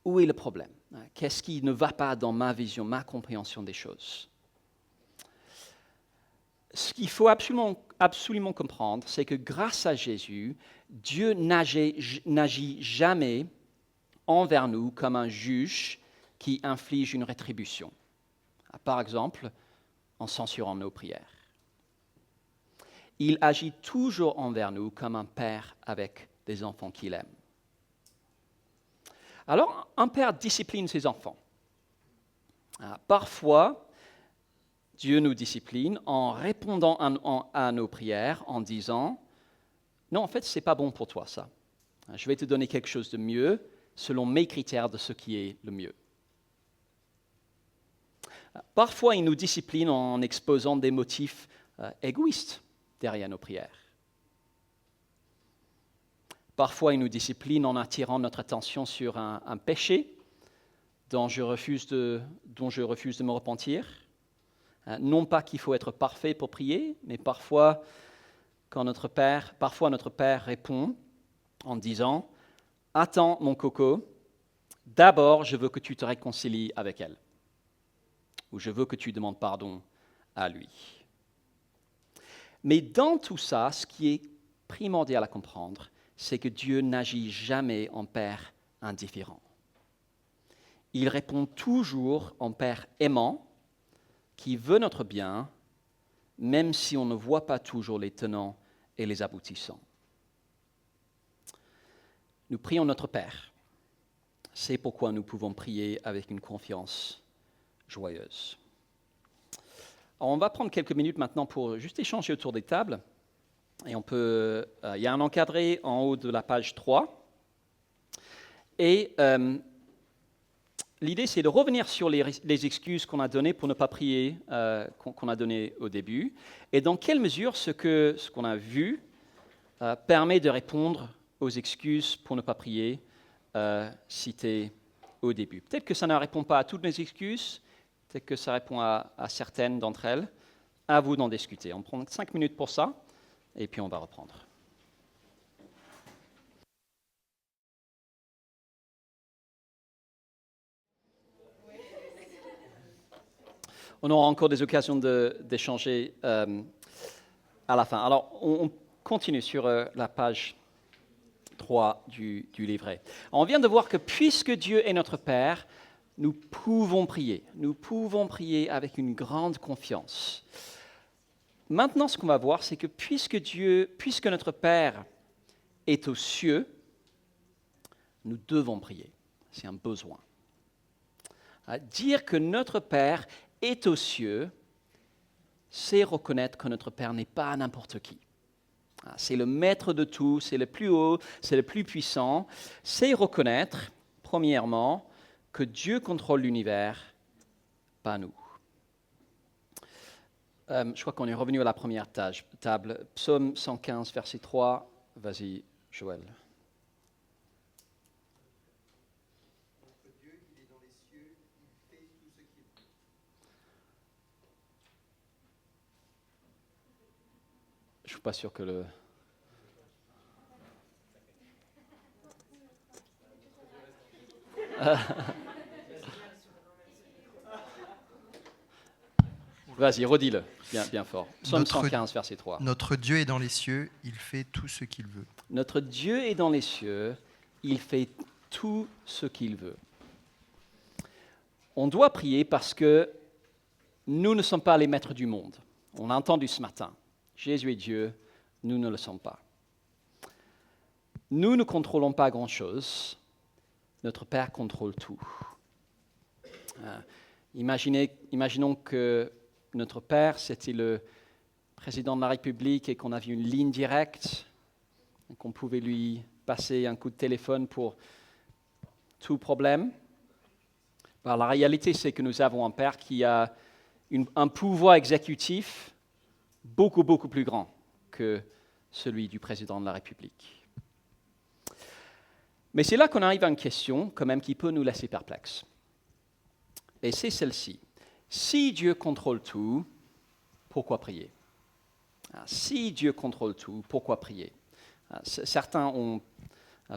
Où est le problème? Qu'est-ce qui ne va pas dans ma vision, ma compréhension des choses? Ce qu'il faut absolument comprendre, c'est que grâce à Jésus, Dieu n'agit jamais envers nous comme un juge qui inflige une rétribution. Par exemple, en censurant nos prières. Il agit toujours envers nous comme un père avec des enfants qu'il aime. Alors, un père discipline ses enfants. Parfois, Dieu nous discipline en répondant à nos prières, en disant « Non, en fait, ce n'est pas bon pour toi, ça. Je vais te donner quelque chose de mieux, selon mes critères de ce qui est le mieux. » Parfois, il nous discipline en exposant des motifs égoïstes derrière nos prières. Parfois, il nous discipline en attirant notre attention sur un péché dont je refuse de me repentir. Non pas qu'il faut être parfait pour prier, mais parfois notre Père répond en disant « Attends, mon coco, d'abord je veux que tu te réconcilies avec elle. » Ou « Je veux que tu demandes pardon à lui. » Mais dans tout ça, ce qui est primordial à comprendre, c'est que Dieu n'agit jamais en père indifférent. Il répond toujours en père aimant, qui veut notre bien, même si on ne voit pas toujours les tenants et les aboutissants. Nous prions notre Père. C'est pourquoi nous pouvons prier avec une confiance joyeuse. Alors, on va prendre quelques minutes maintenant pour juste échanger autour des tables. Et il y a un encadré en haut de la page 3. Et l'idée, c'est de revenir sur les excuses qu'on a données pour ne pas prier, qu'on a données au début, et dans quelle mesure ce qu'on a vu permet de répondre aux excuses pour ne pas prier citées au début. Peut-être que ça ne répond pas à toutes les excuses, peut-être que ça répond à certaines d'entre elles. À vous d'en discuter. On prend 5 minutes pour ça, et puis on va reprendre. On aura encore des occasions d'échanger à la fin. Alors, on continue sur la page 3 du livret. On vient de voir que puisque Dieu est notre Père, nous pouvons prier. Nous pouvons prier avec une grande confiance. Maintenant, ce qu'on va voir, c'est que puisque notre Père est aux cieux, nous devons prier. C'est un besoin. Dire que notre Père est aux cieux, c'est reconnaître que notre Père n'est pas n'importe qui. C'est le maître de tout, c'est le plus haut, c'est le plus puissant. C'est reconnaître, premièrement, que Dieu contrôle l'univers, pas nous. Je crois qu'on est revenu à la première table. Psaume 115, verset 3. Vas-y, Joël. Je ne suis pas sûr que le... Vas-y, redis-le, bien fort. Psaume 115, verset 3. Notre Dieu est dans les cieux, il fait tout ce qu'il veut. Notre Dieu est dans les cieux, il fait tout ce qu'il veut. On doit prier parce que nous ne sommes pas les maîtres du monde. On a entendu ce matin. Jésus est Dieu, nous ne le sommes pas. Nous ne contrôlons pas grand-chose. Notre Père contrôle tout. Imaginons que notre Père, c'était le président de la République et qu'on avait une ligne directe, et qu'on pouvait lui passer un coup de téléphone pour tout problème. Alors, la réalité, c'est que nous avons un Père qui a un pouvoir exécutif beaucoup, beaucoup plus grand que celui du président de la République. Mais c'est là qu'on arrive à une question, quand même, qui peut nous laisser perplexes. Et c'est celle-ci. Si Dieu contrôle tout, pourquoi prier? Si Dieu contrôle tout, pourquoi prier? Certains ont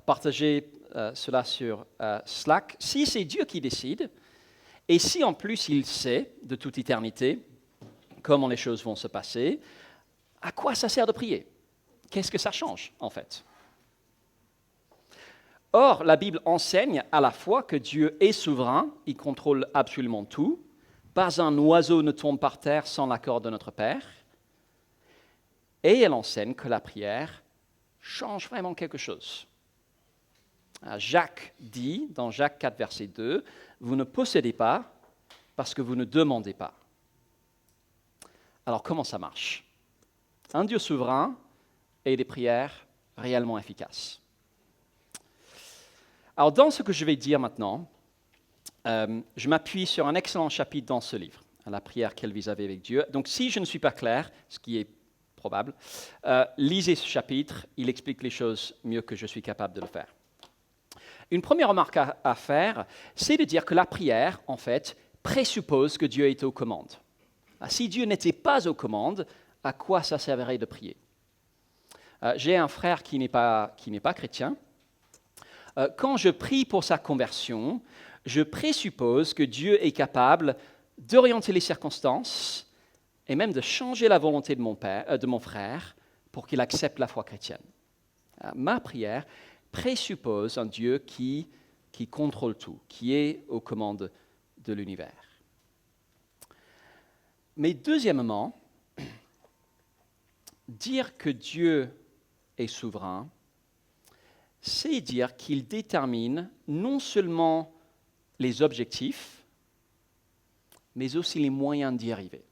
partagé cela sur Slack. Si c'est Dieu qui décide, et si en plus il sait de toute éternité comment les choses vont se passer, à quoi ça sert de prier? Qu'est-ce que ça change en fait? Or, la Bible enseigne à la fois que Dieu est souverain, il contrôle absolument tout, pas un oiseau ne tombe par terre sans l'accord de notre Père, et elle enseigne que la prière change vraiment quelque chose. Jacques dit, dans Jacques 4, verset 2, « Vous ne possédez pas parce que vous ne demandez pas. » Alors, comment ça marche? Un Dieu souverain et des prières réellement efficaces. Alors, dans ce que je vais dire maintenant, je m'appuie sur un excellent chapitre dans ce livre, La prière qu'elle vise avec Dieu. Donc, si je ne suis pas clair, ce qui est probable, lisez ce chapitre, il explique les choses mieux que je suis capable de le faire. Une première remarque à faire, c'est de dire que la prière, en fait, présuppose que Dieu est aux commandes. Si Dieu n'était pas aux commandes, à quoi ça servirait de prier? J'ai un frère qui n'est pas chrétien. Quand je prie pour sa conversion, je présuppose que Dieu est capable d'orienter les circonstances et même de changer la volonté de mon frère pour qu'il accepte la foi chrétienne. Ma prière présuppose un Dieu qui contrôle tout, qui est aux commandes de l'univers. Mais deuxièmement, dire que Dieu est souverain, c'est dire qu'il détermine non seulement les objectifs, mais aussi les moyens d'y arriver.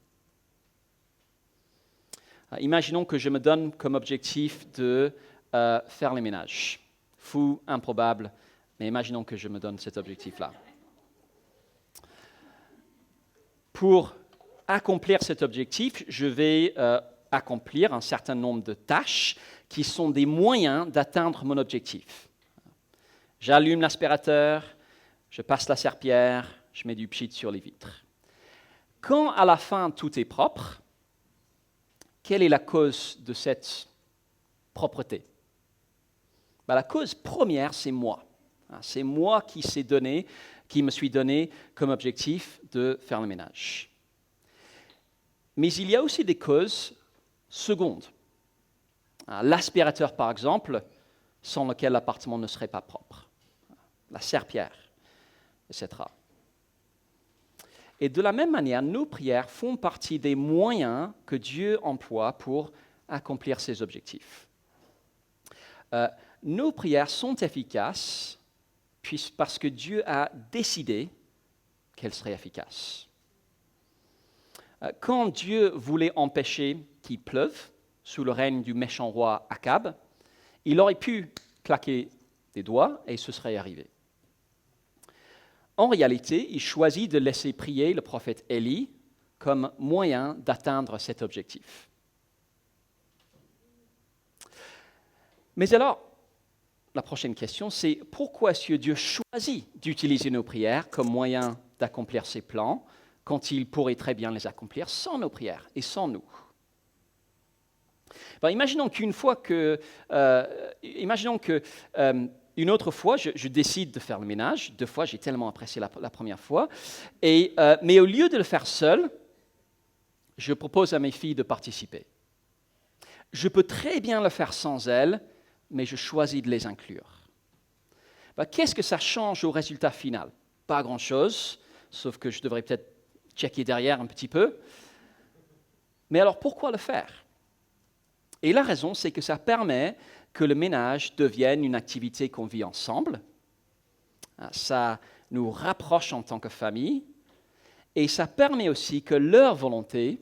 Imaginons que je me donne comme objectif de faire les ménages. Fou, improbable, mais imaginons que je me donne cet objectif-là. Pour accomplir cet objectif, je vais accomplir un certain nombre de tâches qui sont des moyens d'atteindre mon objectif. J'allume l'aspirateur, je passe la serpillière, je mets du pchit sur les vitres. Quand à la fin tout est propre, quelle est la cause de cette propreté? La cause première, c'est moi. C'est moi qui me suis donné comme objectif de faire le ménage. Mais il y a aussi des causes secondes. L'aspirateur, par exemple, sans lequel l'appartement ne serait pas propre. La serpillière, etc. Et de la même manière, nos prières font partie des moyens que Dieu emploie pour accomplir ses objectifs. Nos prières sont efficaces parce que Dieu a décidé qu'elles seraient efficaces. Quand Dieu voulait empêcher qu'il pleuve sous le règne du méchant roi Akab, il aurait pu claquer des doigts et ce serait arrivé. En réalité, il choisit de laisser prier le prophète Élie comme moyen d'atteindre cet objectif. Mais alors, la prochaine question, c'est pourquoi est-ce que Dieu choisit d'utiliser nos prières comme moyen d'accomplir ses plans quand il pourrait très bien les accomplir sans nos prières et sans nous? Imaginons une autre fois, je décide de faire le ménage. 2 fois, j'ai tellement apprécié la première fois. Mais au lieu de le faire seul, je propose à mes filles de participer. Je peux très bien le faire sans elles, mais je choisis de les inclure. Qu'est-ce que ça change au résultat final? Pas grand-chose, sauf que je devrais peut-être checker derrière un petit peu. Mais alors, pourquoi le faire? Et la raison, c'est que ça permet que le ménage devienne une activité qu'on vit ensemble. Ça nous rapproche en tant que famille. Et ça permet aussi que leur volonté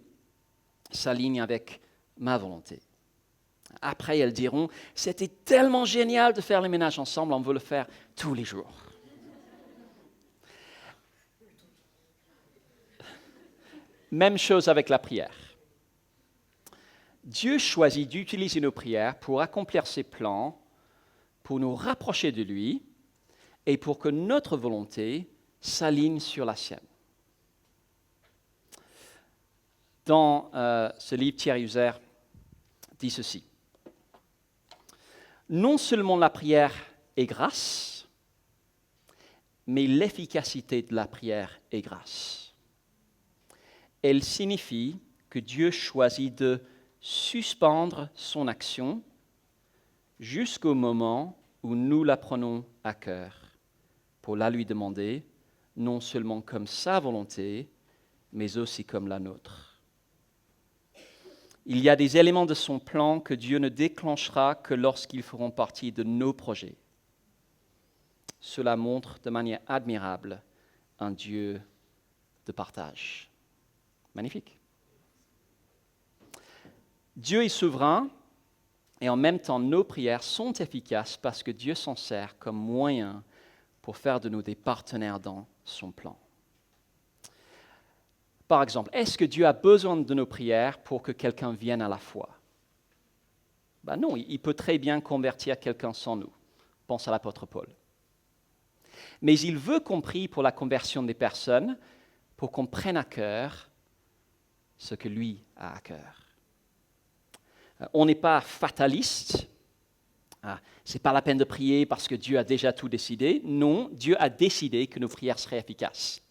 s'aligne avec ma volonté. Après, elles diront, c'était tellement génial de faire le ménage ensemble, on veut le faire tous les jours. Même chose avec la prière. Dieu choisit d'utiliser nos prières pour accomplir ses plans, pour nous rapprocher de lui et pour que notre volonté s'aligne sur la sienne. Dans ce livre, Thierry User dit ceci. Non seulement la prière est grâce, mais l'efficacité de la prière est grâce. Elle signifie que Dieu choisit de suspendre son action jusqu'au moment où nous la prenons à cœur pour la lui demander, non seulement comme sa volonté, mais aussi comme la nôtre. Il y a des éléments de son plan que Dieu ne déclenchera que lorsqu'ils feront partie de nos projets. Cela montre de manière admirable un Dieu de partage. Magnifique. Dieu est souverain et en même temps nos prières sont efficaces parce que Dieu s'en sert comme moyen pour faire de nous des partenaires dans son plan. Par exemple, est-ce que Dieu a besoin de nos prières pour que quelqu'un vienne à la foi? Non, il peut très bien convertir quelqu'un sans nous. Pense à l'apôtre Paul. Mais il veut qu'on prie pour la conversion des personnes, pour qu'on prenne à cœur ce que lui a à cœur. On n'est pas fataliste. Ce n'est pas la peine de prier parce que Dieu a déjà tout décidé. Non, Dieu a décidé que nos prières seraient efficaces.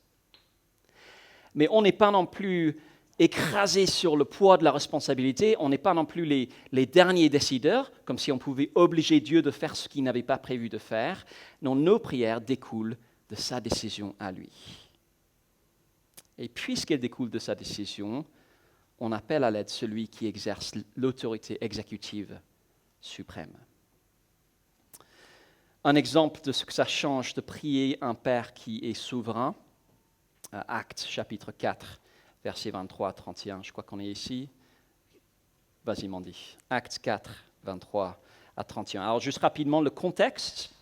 Mais on n'est pas non plus écrasé sur le poids de la responsabilité. On n'est pas non plus les derniers décideurs, comme si on pouvait obliger Dieu de faire ce qu'il n'avait pas prévu de faire. Non, nos prières découlent de sa décision à lui. Et puisqu'elles découlent de sa décision, on appelle à l'aide celui qui exerce l'autorité exécutive suprême. Un exemple de ce que ça change de prier un Père qui est souverain, Actes chapitre 4, versets 23 à 31. Je crois qu'on est ici. Vas-y, Mandy. Actes 4, 23 à 31. Alors, juste rapidement, le contexte,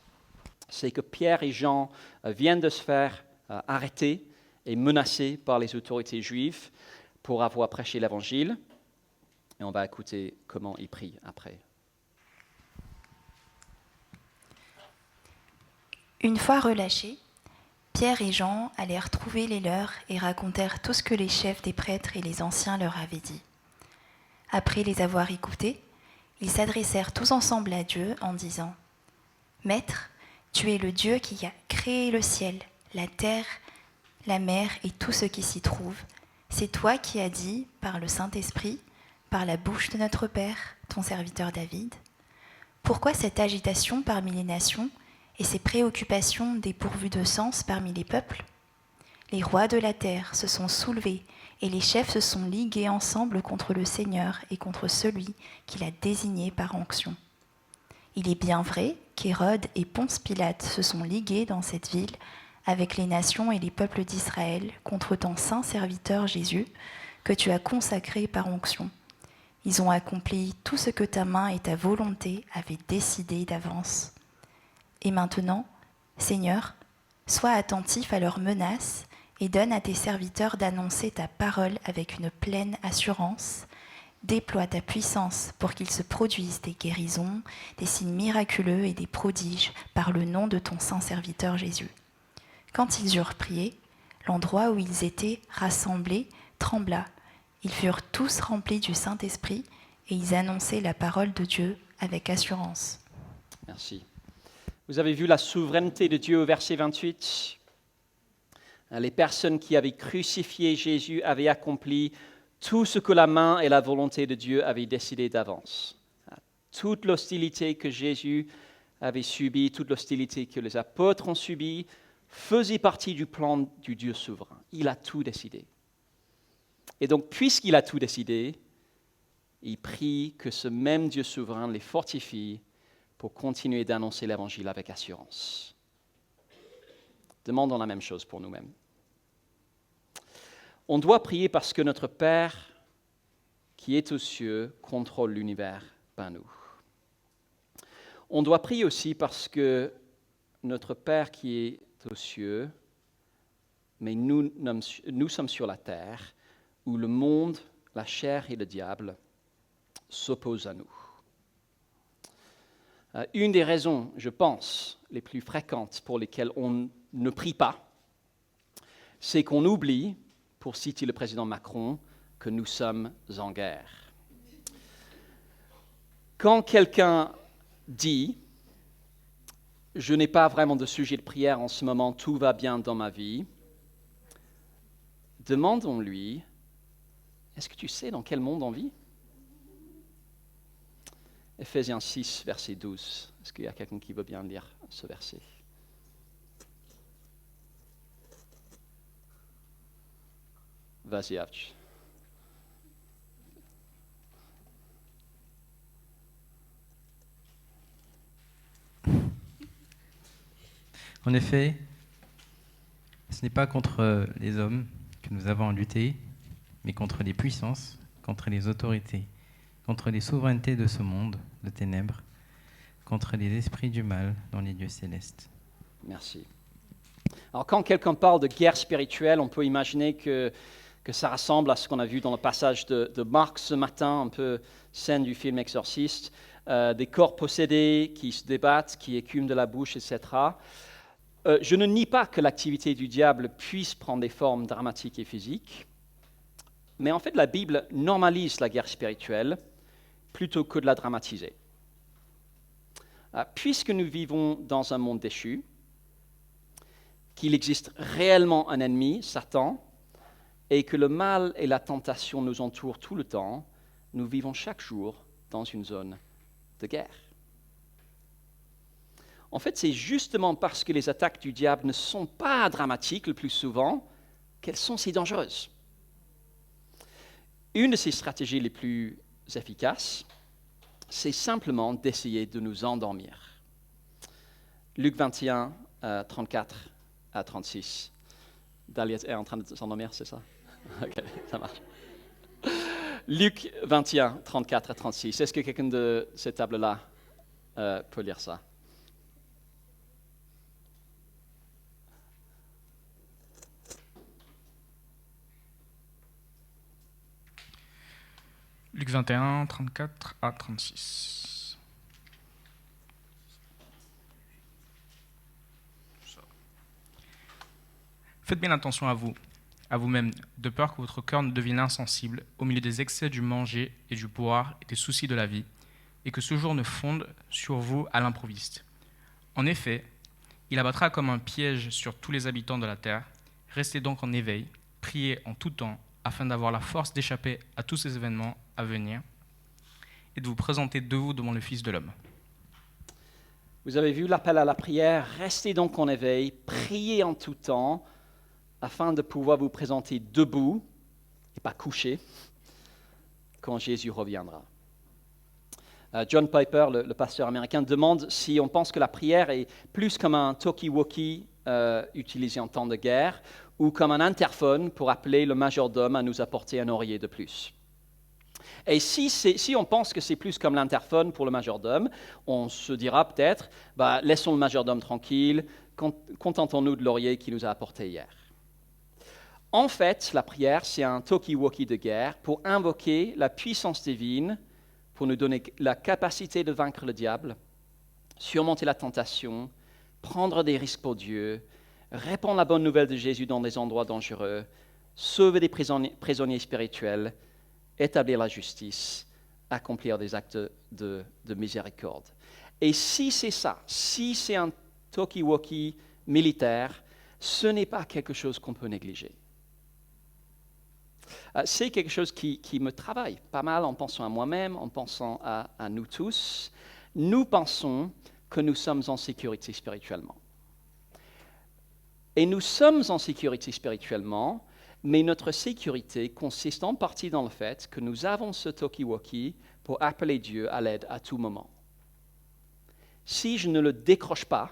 c'est que Pierre et Jean viennent de se faire arrêter et menacer par les autorités juives pour avoir prêché l'Évangile. Et on va écouter comment ils prient après. Une fois relâchés, Pierre et Jean allèrent trouver les leurs et racontèrent tout ce que les chefs des prêtres et les anciens leur avaient dit. Après les avoir écoutés, ils s'adressèrent tous ensemble à Dieu en disant « Maître, tu es le Dieu qui a créé le ciel, la terre, la mer et tout ce qui s'y trouve. C'est toi qui as dit, par le Saint-Esprit, par la bouche de notre Père, ton serviteur David. Pourquoi cette agitation parmi les nations et ces préoccupations dépourvues de sens parmi les peuples? Les rois de la terre se sont soulevés et les chefs se sont ligués ensemble contre le Seigneur et contre celui qu'il a désigné par onction. Il est bien vrai qu'Hérode et Ponce Pilate se sont ligués dans cette ville avec les nations et les peuples d'Israël contre ton saint serviteur Jésus, que tu as consacré par onction. Ils ont accompli tout ce que ta main et ta volonté avaient décidé d'avance. Et maintenant, Seigneur, sois attentif à leurs menaces et donne à tes serviteurs d'annoncer ta parole avec une pleine assurance. Déploie ta puissance pour qu'il se produise des guérisons, des signes miraculeux et des prodiges par le nom de ton saint serviteur Jésus. Quand ils eurent prié, l'endroit où ils étaient rassemblés trembla. Ils furent tous remplis du Saint-Esprit et ils annonçaient la parole de Dieu avec assurance. Merci. Vous avez vu la souveraineté de Dieu au verset 28 ? Les personnes qui avaient crucifié Jésus avaient accompli tout ce que la main et la volonté de Dieu avaient décidé d'avance. Toute l'hostilité que Jésus avait subie, toute l'hostilité que les apôtres ont subie, faisait partie du plan du Dieu souverain. Il a tout décidé. Et donc, puisqu'il a tout décidé, il prie que ce même Dieu souverain les fortifie pour continuer d'annoncer l'Évangile avec assurance. Demandons la même chose pour nous-mêmes. On doit prier parce que notre Père, qui est aux cieux, contrôle l'univers par nous. On doit prier aussi parce que notre Père qui est aux cieux, mais nous sommes sur la terre, où le monde, la chair et le diable s'opposent à nous. Une des raisons, je pense, les plus fréquentes pour lesquelles on ne prie pas, c'est qu'on oublie, pour citer le président Macron, que nous sommes en guerre. Quand quelqu'un dit « Je n'ai pas vraiment de sujet de prière en ce moment, tout va bien dans ma vie », demandons-lui « Est-ce que tu sais dans quel monde on vit ?» Éphésiens 6, verset 12. Est-ce qu'il y a quelqu'un qui veut bien lire ce verset? Vas-y, Avch. En effet, ce n'est pas contre les hommes que nous avons à lutter, mais contre les puissances, contre les autorités, contre les souverainetés de ce monde de ténèbres, contre les esprits du mal dans les lieux célestes. Merci. Alors, quand quelqu'un parle de guerre spirituelle, on peut imaginer que ça ressemble à ce qu'on a vu dans le passage de Marc ce matin, un peu scène du film Exorciste, des corps possédés qui se débattent, qui écument de la bouche, etc. Je ne nie pas que l'activité du diable puisse prendre des formes dramatiques et physiques, mais en fait, la Bible normalise la guerre spirituelle plutôt que de la dramatiser. Puisque nous vivons dans un monde déchu, qu'il existe réellement un ennemi, Satan, et que le mal et la tentation nous entourent tout le temps, nous vivons chaque jour dans une zone de guerre. En fait, c'est justement parce que les attaques du diable ne sont pas dramatiques le plus souvent qu'elles sont si dangereuses. Une de ses stratégies les plus efficaces, c'est simplement d'essayer de nous endormir. Luc 21, 34 à 36. Dalia est en train de s'endormir, c'est ça? Ok, ça marche. Luc 21, 34 à 36. Est-ce que quelqu'un de cette table-là peut lire ça? Luc 21, 34 à 36. Faites bien attention à vous-même, de peur que votre cœur ne devienne insensible au milieu des excès du manger et du boire et des soucis de la vie, et que ce jour ne fonde sur vous à l'improviste. En effet, il abattra comme un piège sur tous les habitants de la terre. Restez donc en éveil, priez en tout temps, afin d'avoir la force d'échapper à tous ces événements à venir et de vous présenter debout devant le Fils de l'homme. Vous avez vu l'appel à la prière, restez donc en éveil, priez en tout temps, afin de pouvoir vous présenter debout, et pas couché, quand Jésus reviendra. John Piper, le pasteur américain, demande si on pense que la prière est plus comme un talkie-walkie utilisé en temps de guerre, ou comme un interphone pour appeler le majordome à nous apporter un oreiller de plus. Et si on pense que c'est plus comme l'interphone pour le majordome, on se dira peut-être, laissons le majordome tranquille, contentons-nous de l'oreiller qu'il nous a apporté hier. En fait, la prière, c'est un talkie-walkie de guerre pour invoquer la puissance divine, pour nous donner la capacité de vaincre le diable, surmonter la tentation, prendre des risques pour Dieu, répandre la bonne nouvelle de Jésus dans des endroits dangereux, sauver des prisonniers spirituels, établir la justice, accomplir des actes de miséricorde. Et si c'est ça, si c'est un talkie-walkie militaire, ce n'est pas quelque chose qu'on peut négliger. C'est quelque chose qui me travaille pas mal en pensant à moi-même, en pensant à nous tous. Nous pensons que nous sommes en sécurité spirituellement. Et nous sommes en sécurité spirituellement, mais notre sécurité consiste en partie dans le fait que nous avons ce talkie-walkie pour appeler Dieu à l'aide à tout moment. Si je ne le décroche pas,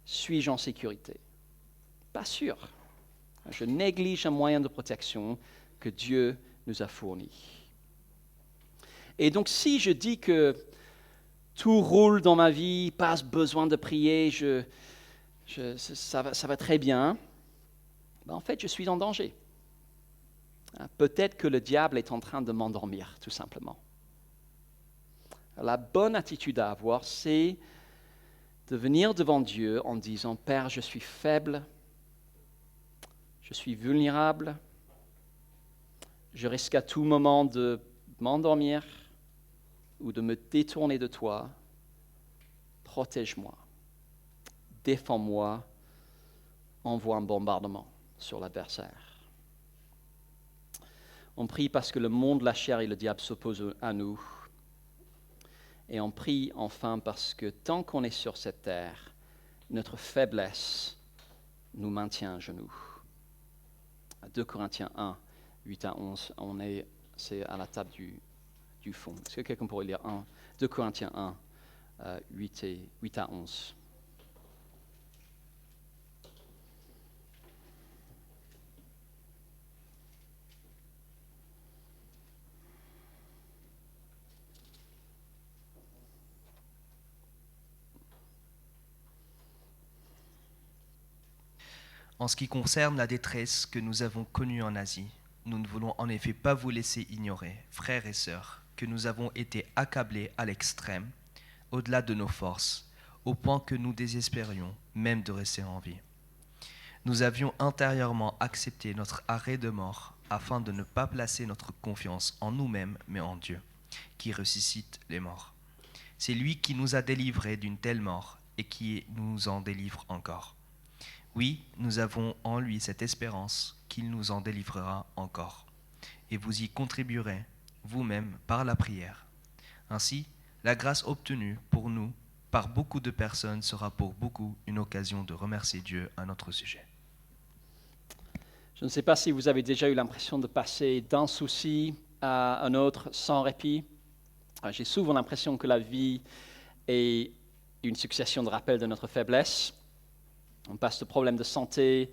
suis-je en sécurité? Pas sûr. Je néglige un moyen de protection que Dieu nous a fourni. Et donc, si je dis que tout roule dans ma vie, pas besoin de prier, ça va très bien, en fait, je suis en danger. Peut-être que le diable est en train de m'endormir, tout simplement. La bonne attitude à avoir, c'est de venir devant Dieu en disant « Père, je suis faible, je suis vulnérable, je risque à tout moment de m'endormir, ou de me détourner de toi, protège-moi, défends-moi, envoie un bombardement sur l'adversaire. On prie parce que le monde, la chair et le diable s'opposent à nous. Et on prie enfin parce que tant qu'on est sur cette terre, notre faiblesse nous maintient à genoux. 2 Corinthiens 1, 8 à 11, c'est à la table du fond. Est-ce que quelqu'un pourrait lire 2 Corinthiens 1, 8 à 11? En ce qui concerne la détresse que nous avons connue en Asie, nous ne voulons en effet pas vous laisser ignorer, frères et sœurs, que nous avons été accablés à l'extrême, au-delà de nos forces, au point que nous désespérions même de rester en vie. Nous avions intérieurement accepté notre arrêt de mort afin de ne pas placer notre confiance en nous-mêmes, mais en Dieu, qui ressuscite les morts. C'est lui qui nous a délivrés d'une telle mort et qui nous en délivre encore. Oui, nous avons en lui cette espérance qu'il nous en délivrera encore. Et vous y contribuerez vous-même par la prière. Ainsi, la grâce obtenue pour nous par beaucoup de personnes sera pour beaucoup une occasion de remercier Dieu à notre sujet. Je ne sais pas si vous avez déjà eu l'impression de passer d'un souci à un autre sans répit. J'ai souvent l'impression que la vie est une succession de rappels de notre faiblesse. On passe de problèmes de santé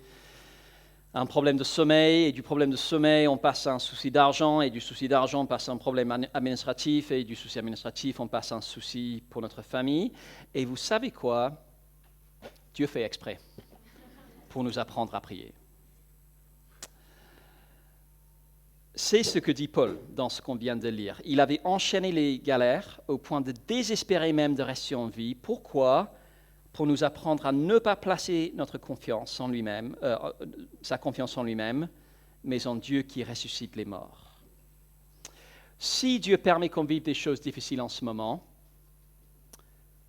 à un problème de sommeil, et du problème de sommeil, on passe à un souci d'argent, et du souci d'argent, on passe à un problème administratif, et du souci administratif, on passe à un souci pour notre famille. Et vous savez quoi? Dieu fait exprès pour nous apprendre à prier. C'est ce que dit Paul dans ce qu'on vient de lire. Il avait enchaîné les galères au point de désespérer même de rester en vie. Pourquoi? Pour nous apprendre à ne pas placer notre confiance en lui-même, sa confiance en lui-même, mais en Dieu qui ressuscite les morts. Si Dieu permet qu'on vive des choses difficiles en ce moment,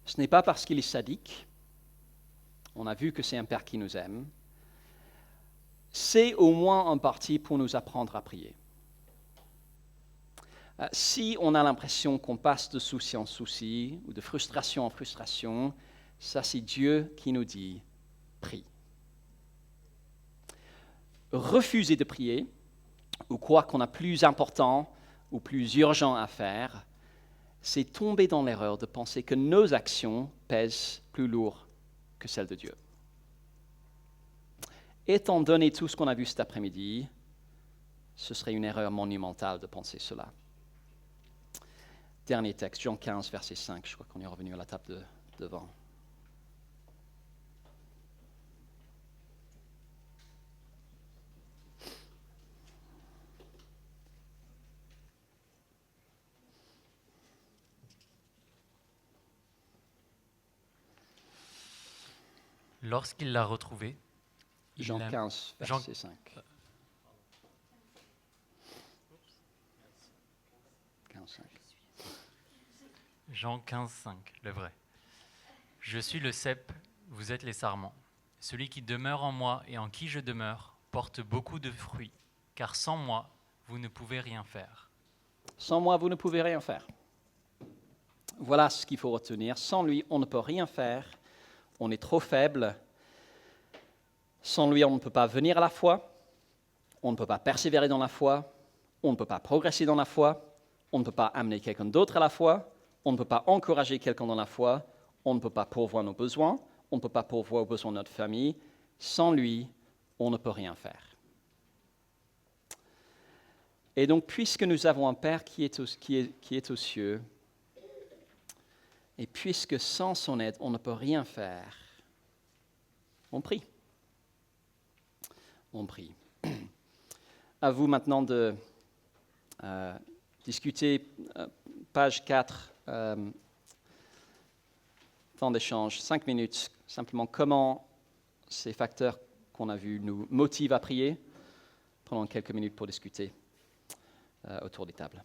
ce n'est pas parce qu'il est sadique. On a vu que c'est un Père qui nous aime. C'est au moins en partie pour nous apprendre à prier. Si on a l'impression qu'on passe de souci en souci ou de frustration en frustration, ça c'est Dieu qui nous dit « prie ». Refuser de prier ou croire qu'on a plus important ou plus urgent à faire, c'est tomber dans l'erreur de penser que nos actions pèsent plus lourd que celles de Dieu. Étant donné tout ce qu'on a vu cet après-midi, ce serait une erreur monumentale de penser cela. Dernier texte, Jean 15, verset 5, je crois qu'on est revenu à la table devant. Lorsqu'il l'a retrouvé, Jean 15, verset 5. 15, 5. Jean 15, 5, le vrai. Je suis le cep, vous êtes les sarments. Celui qui demeure en moi et en qui je demeure porte beaucoup de fruits, car sans moi, vous ne pouvez rien faire. Sans moi, vous ne pouvez rien faire. Voilà ce qu'il faut retenir. Sans lui, on ne peut rien faire. On est trop faible. Sans lui, on ne peut pas venir à la foi. On ne peut pas persévérer dans la foi. On ne peut pas progresser dans la foi. On ne peut pas amener quelqu'un d'autre à la foi. On ne peut pas encourager quelqu'un dans la foi. On ne peut pas pourvoir nos besoins. On ne peut pas pourvoir aux besoins de notre famille. Sans lui, on ne peut rien faire. Et donc, puisque nous avons un Père qui est aux cieux, et puisque sans son aide, on ne peut rien faire, on prie. On prie. À vous maintenant de discuter, page 4, temps d'échange, 5 minutes, simplement comment ces facteurs qu'on a vus nous motivent à prier. Prenons quelques minutes pour discuter autour des tables.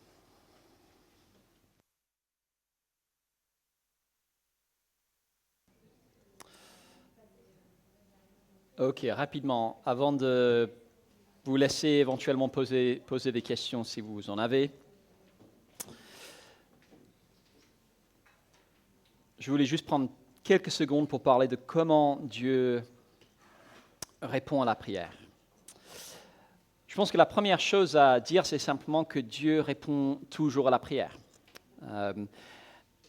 Ok, rapidement, avant de vous laisser éventuellement poser des questions si vous en avez. Je voulais juste prendre quelques secondes pour parler de comment Dieu répond à la prière. Je pense que la première chose à dire, c'est simplement que Dieu répond toujours à la prière.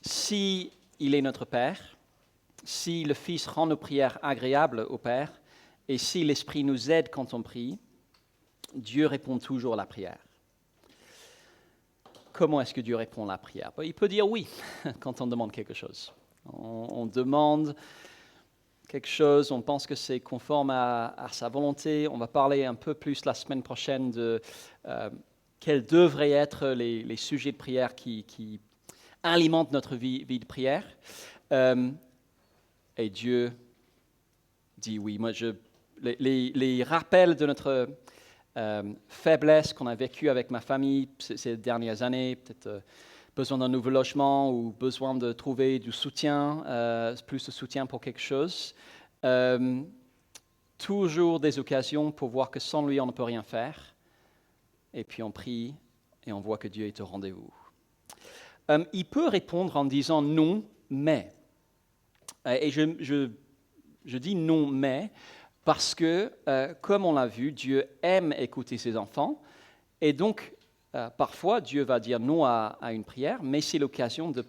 Si il est notre Père, si le Fils rend nos prières agréables au Père, et si l'Esprit nous aide quand on prie, Dieu répond toujours à la prière. Comment est-ce que Dieu répond à la prière? Il peut dire oui quand on demande quelque chose. On demande quelque chose, on pense que c'est conforme à sa volonté. On va parler un peu plus la semaine prochaine de quels devraient être les sujets de prière qui alimentent notre vie de prière. Et Dieu dit oui. Moi, les rappels de notre faiblesse qu'on a vécu avec ma famille ces dernières années, peut-être besoin d'un nouveau logement ou besoin de trouver du soutien, plus de soutien pour quelque chose. Toujours des occasions pour voir que sans lui, on ne peut rien faire. Et puis on prie et on voit que Dieu est au rendez-vous. Il peut répondre en disant non, mais. Et je dis non, mais, parce que, comme on l'a vu, Dieu aime écouter ses enfants. Et donc, parfois, Dieu va dire non à une prière, mais c'est l'occasion de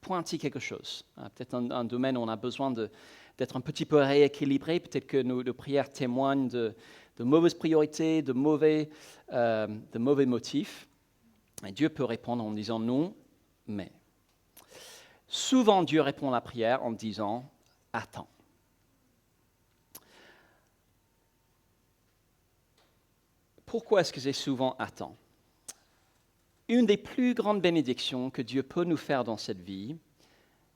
pointer quelque chose. Peut-être un domaine où on a besoin d'être un petit peu rééquilibré. Peut-être que nos prières témoignent de mauvaises priorités, de mauvais motifs. Et Dieu peut répondre en disant non, mais. Souvent, Dieu répond à la prière en disant « attends ». Pourquoi est-ce que c'est souvent « attends » ? Une des plus grandes bénédictions que Dieu peut nous faire dans cette vie,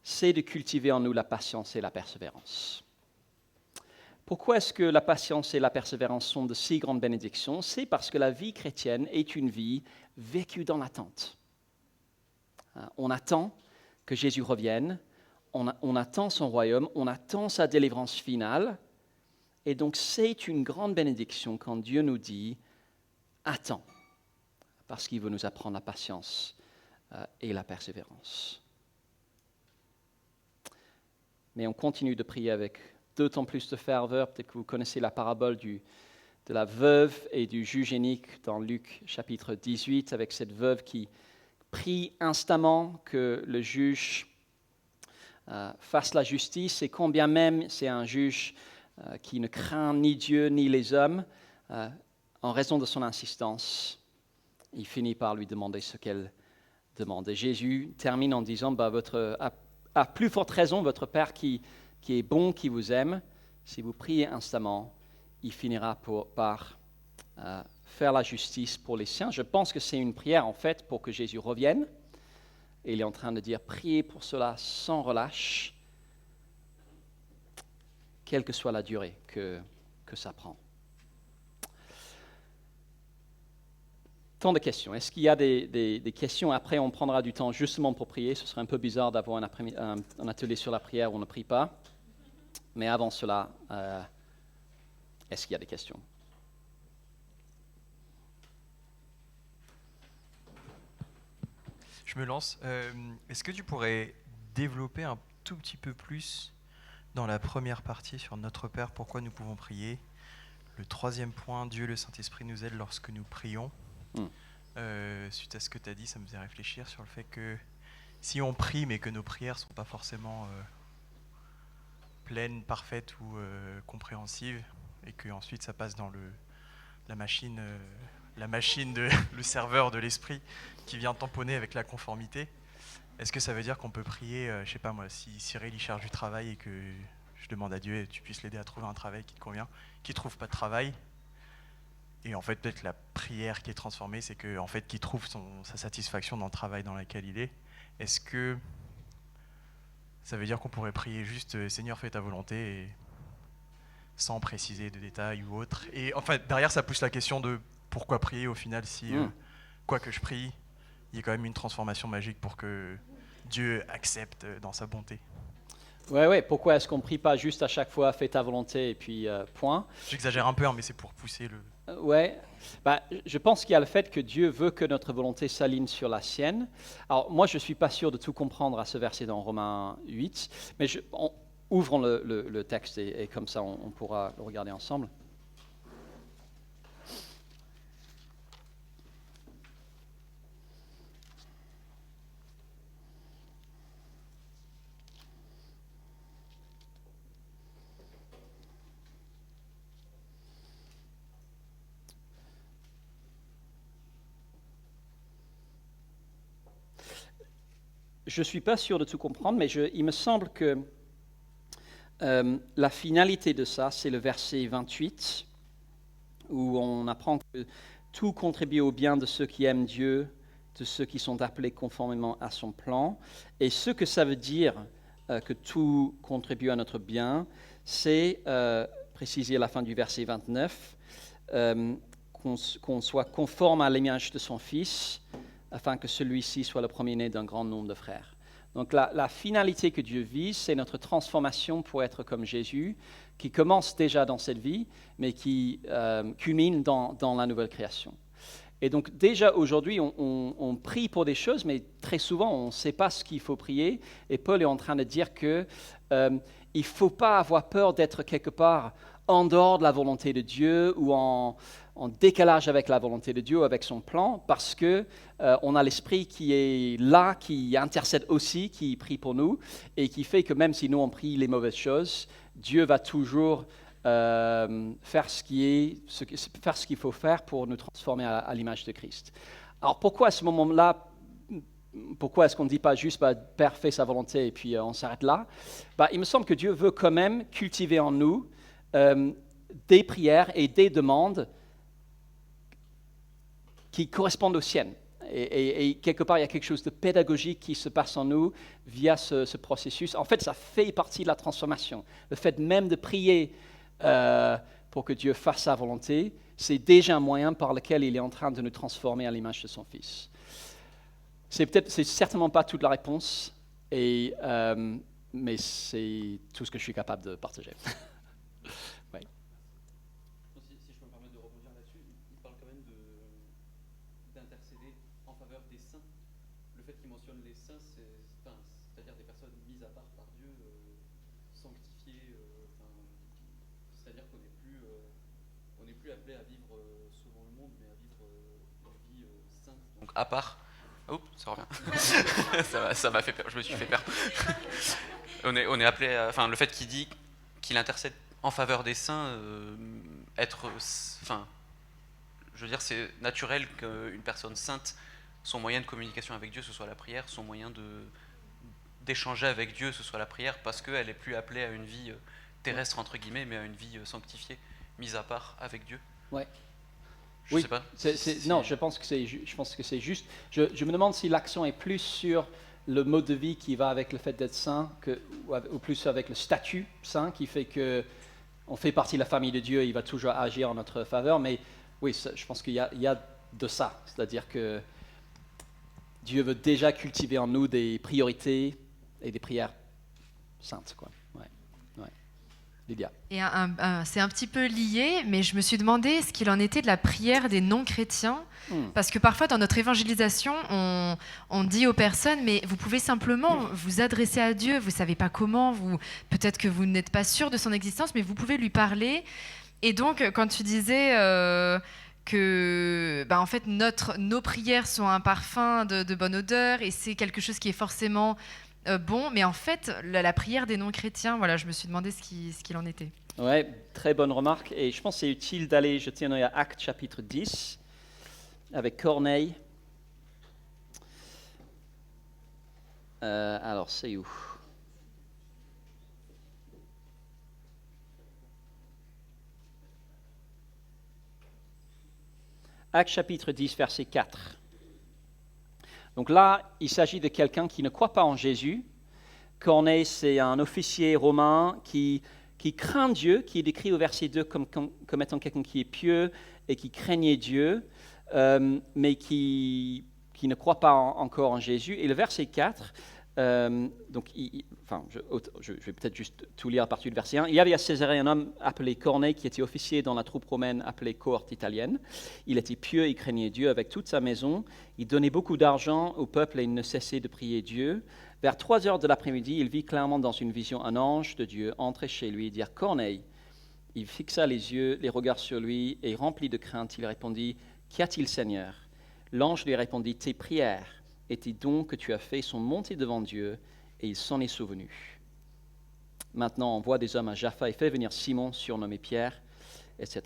c'est de cultiver en nous la patience et la persévérance. Pourquoi est-ce que la patience et la persévérance sont de si grandes bénédictions ? C'est parce que la vie chrétienne est une vie vécue dans l'attente. On attend que Jésus revienne, on attend son royaume, on attend sa délivrance finale, et donc c'est une grande bénédiction quand Dieu nous dit « attends », parce qu'il veut nous apprendre la patience et la persévérance. Mais on continue de prier avec d'autant plus de ferveur. Peut-être que vous connaissez la parabole de la veuve et du juge inique dans Luc chapitre 18, avec cette veuve qui prie instamment que le juge fasse la justice, et combien même c'est un juge qui ne craint ni Dieu ni les hommes, en raison de son insistance, il finit par lui demander ce qu'elle demande. Et Jésus termine en disant, à plus forte raison, votre Père qui est bon, qui vous aime, si vous priez instamment, il finira par faire la justice pour les siens. Je pense que c'est une prière, en fait, pour que Jésus revienne. Et il est en train de dire, priez pour cela sans relâche, quelle que soit la durée que ça prend. Tant de questions. Est-ce qu'il y a des questions? Après, on prendra du temps justement pour prier. Ce serait un peu bizarre d'avoir un atelier sur la prière où on ne prie pas. Mais avant cela, est-ce qu'il y a des questions? Je me lance. Est-ce que tu pourrais développer un tout petit peu plus dans la première partie sur Notre Père, pourquoi nous pouvons prier? Le troisième point, Dieu le Saint-Esprit nous aide lorsque nous prions. Suite à ce que tu as dit, ça me faisait réfléchir sur le fait que si on prie mais que nos prières ne sont pas forcément pleines, parfaites ou compréhensives, et qu'ensuite ça passe dans la machine le serveur de l'esprit qui vient tamponner avec la conformité, est-ce que ça veut dire qu'on peut prier, je sais pas moi, si Cyril il cherche du travail et que je demande à Dieu et tu puisses l'aider à trouver un travail qui te convient, qu'il ne trouve pas de travail, et en fait peut-être la prière qui est transformée, c'est que en fait qu'il trouve sa satisfaction dans le travail dans lequel il est. Est-ce que ça veut dire qu'on pourrait prier juste Seigneur fais ta volonté, et sans préciser de détails ou autre? Et en fait derrière ça pousse la question de pourquoi prier au final si quoi que je prie, il y a quand même une transformation magique pour que Dieu accepte dans sa bonté. Ouais, pourquoi est-ce qu'on ne prie pas juste à chaque fois, fais ta volonté et puis point? J'exagère un peu, hein, mais c'est pour pousser le... Ouais, je pense qu'il y a le fait que Dieu veut que notre volonté s'aligne sur la sienne. Alors moi, je ne suis pas sûr de tout comprendre à ce verset dans Romains 8, mais ouvrons le texte et comme ça on pourra le regarder ensemble. Je ne suis pas sûr de tout comprendre, mais il me semble que la finalité de ça, c'est le verset 28, où on apprend que tout contribue au bien de ceux qui aiment Dieu, de ceux qui sont appelés conformément à son plan. Et ce que ça veut dire que tout contribue à notre bien, c'est, précisé à la fin du verset 29, qu'on soit conforme à l'image de son Fils, afin que celui-ci soit le premier-né d'un grand nombre de frères. Donc la finalité que Dieu vise, c'est notre transformation pour être comme Jésus, qui commence déjà dans cette vie, mais qui culmine dans la nouvelle création. Et donc déjà aujourd'hui, on prie pour des choses, mais très souvent, on ne sait pas ce qu'il faut prier. Et Paul est en train de dire qu'il ne faut pas avoir peur d'être quelque part en dehors de la volonté de Dieu ou en décalage avec la volonté de Dieu, avec son plan, parce que on a l'Esprit qui est là, qui intercède aussi, qui prie pour nous, et qui fait que même si nous on prie les mauvaises choses, Dieu va toujours faire ce qu'il faut faire pour nous transformer à l'image de Christ. Alors pourquoi à ce moment-là, pourquoi est-ce qu'on ne dit pas juste Père fais sa volonté et puis on s'arrête là? Il me semble que Dieu veut quand même cultiver en nous des prières et des demandes qui correspondent aux siennes. Et quelque part, il y a quelque chose de pédagogique qui se passe en nous via ce processus. En fait, ça fait partie de la transformation. Le fait même de prier pour que Dieu fasse sa volonté, c'est déjà un moyen par lequel il est en train de nous transformer à l'image de son Fils. C'est certainement pas toute la réponse, mais c'est tout ce que je suis capable de partager. Ouais. Si je peux me permettre de rebondir là-dessus, il parle quand même d'intercéder en faveur des saints. Le fait qu'il mentionne les saints, c'est-à-dire des personnes mises à part par Dieu, sanctifiées, c'est-à-dire qu'on n'est plus appelé à vivre selon le monde, mais à vivre une vie sainte. Donc à part. Oups, ça revient. ça m'a fait peur, je me suis fait peur. on est appelé à, le fait qu'il dit qu'il intercède en faveur des saints, je veux dire, c'est naturel qu'une personne sainte, son moyen de communication avec Dieu, ce soit la prière, son moyen d'échanger avec Dieu, ce soit la prière, parce qu'elle n'est plus appelée à une vie terrestre, entre guillemets, mais à une vie sanctifiée, mise à part avec Dieu. Ouais. Je sais pas. Non, je pense que c'est juste. Je me demande si l'accent est plus sur le mode de vie qui va avec le fait d'être saint, ou plus avec le statut saint qui fait qu'on fait partie de la famille de Dieu et il va toujours agir en notre faveur. Mais oui, je pense qu'il y a de ça. C'est-à-dire que Dieu veut déjà cultiver en nous des priorités et des prières saintes, quoi. Lydia. Et c'est un petit peu lié, mais je me suis demandé ce qu'il en était de la prière des non-chrétiens, parce que parfois dans notre évangélisation, on dit aux personnes, mais vous pouvez simplement vous adresser à Dieu, vous ne savez pas comment, peut-être que vous n'êtes pas sûr de son existence, mais vous pouvez lui parler. Et donc, quand tu disais que en fait, nos prières sont un parfum de bonne odeur, et c'est quelque chose qui est forcément... bon, mais en fait, la prière des non-chrétiens, voilà, je me suis demandé ce qu'il en était. Ouais, très bonne remarque. Et je pense que c'est utile d'aller jeter un œil à Actes chapitre 10, avec Corneille. Alors, c'est où? Actes chapitre 10, verset 4. Donc là, il s'agit de quelqu'un qui ne croit pas en Jésus. Corneille, c'est un officier romain qui craint Dieu, qui est décrit au verset 2 comme étant quelqu'un qui est pieux et qui craignait Dieu, mais qui ne croit pas encore en Jésus. Et le verset 4 Je vais peut-être juste tout lire à partir du verset 1. Il y avait à Césarée un homme appelé Corneille qui était officier dans la troupe romaine appelée cohorte italienne. Il était pieux et craignait Dieu avec toute sa maison. Il donnait beaucoup d'argent au peuple et il ne cessait de prier Dieu. Vers 3 heures de l'après-midi, il vit clairement dans une vision un ange de Dieu entrer chez lui et dire « Corneille ». Il fixa les regards sur lui et rempli de crainte, il répondit « Qu'y a-t-il, Seigneur ?» L'ange lui répondit « Tes prières et tes dons que tu as faits sont montés devant Dieu et il s'en est souvenu. Maintenant, envoie des hommes à Jaffa et fais venir Simon, surnommé Pierre, etc. »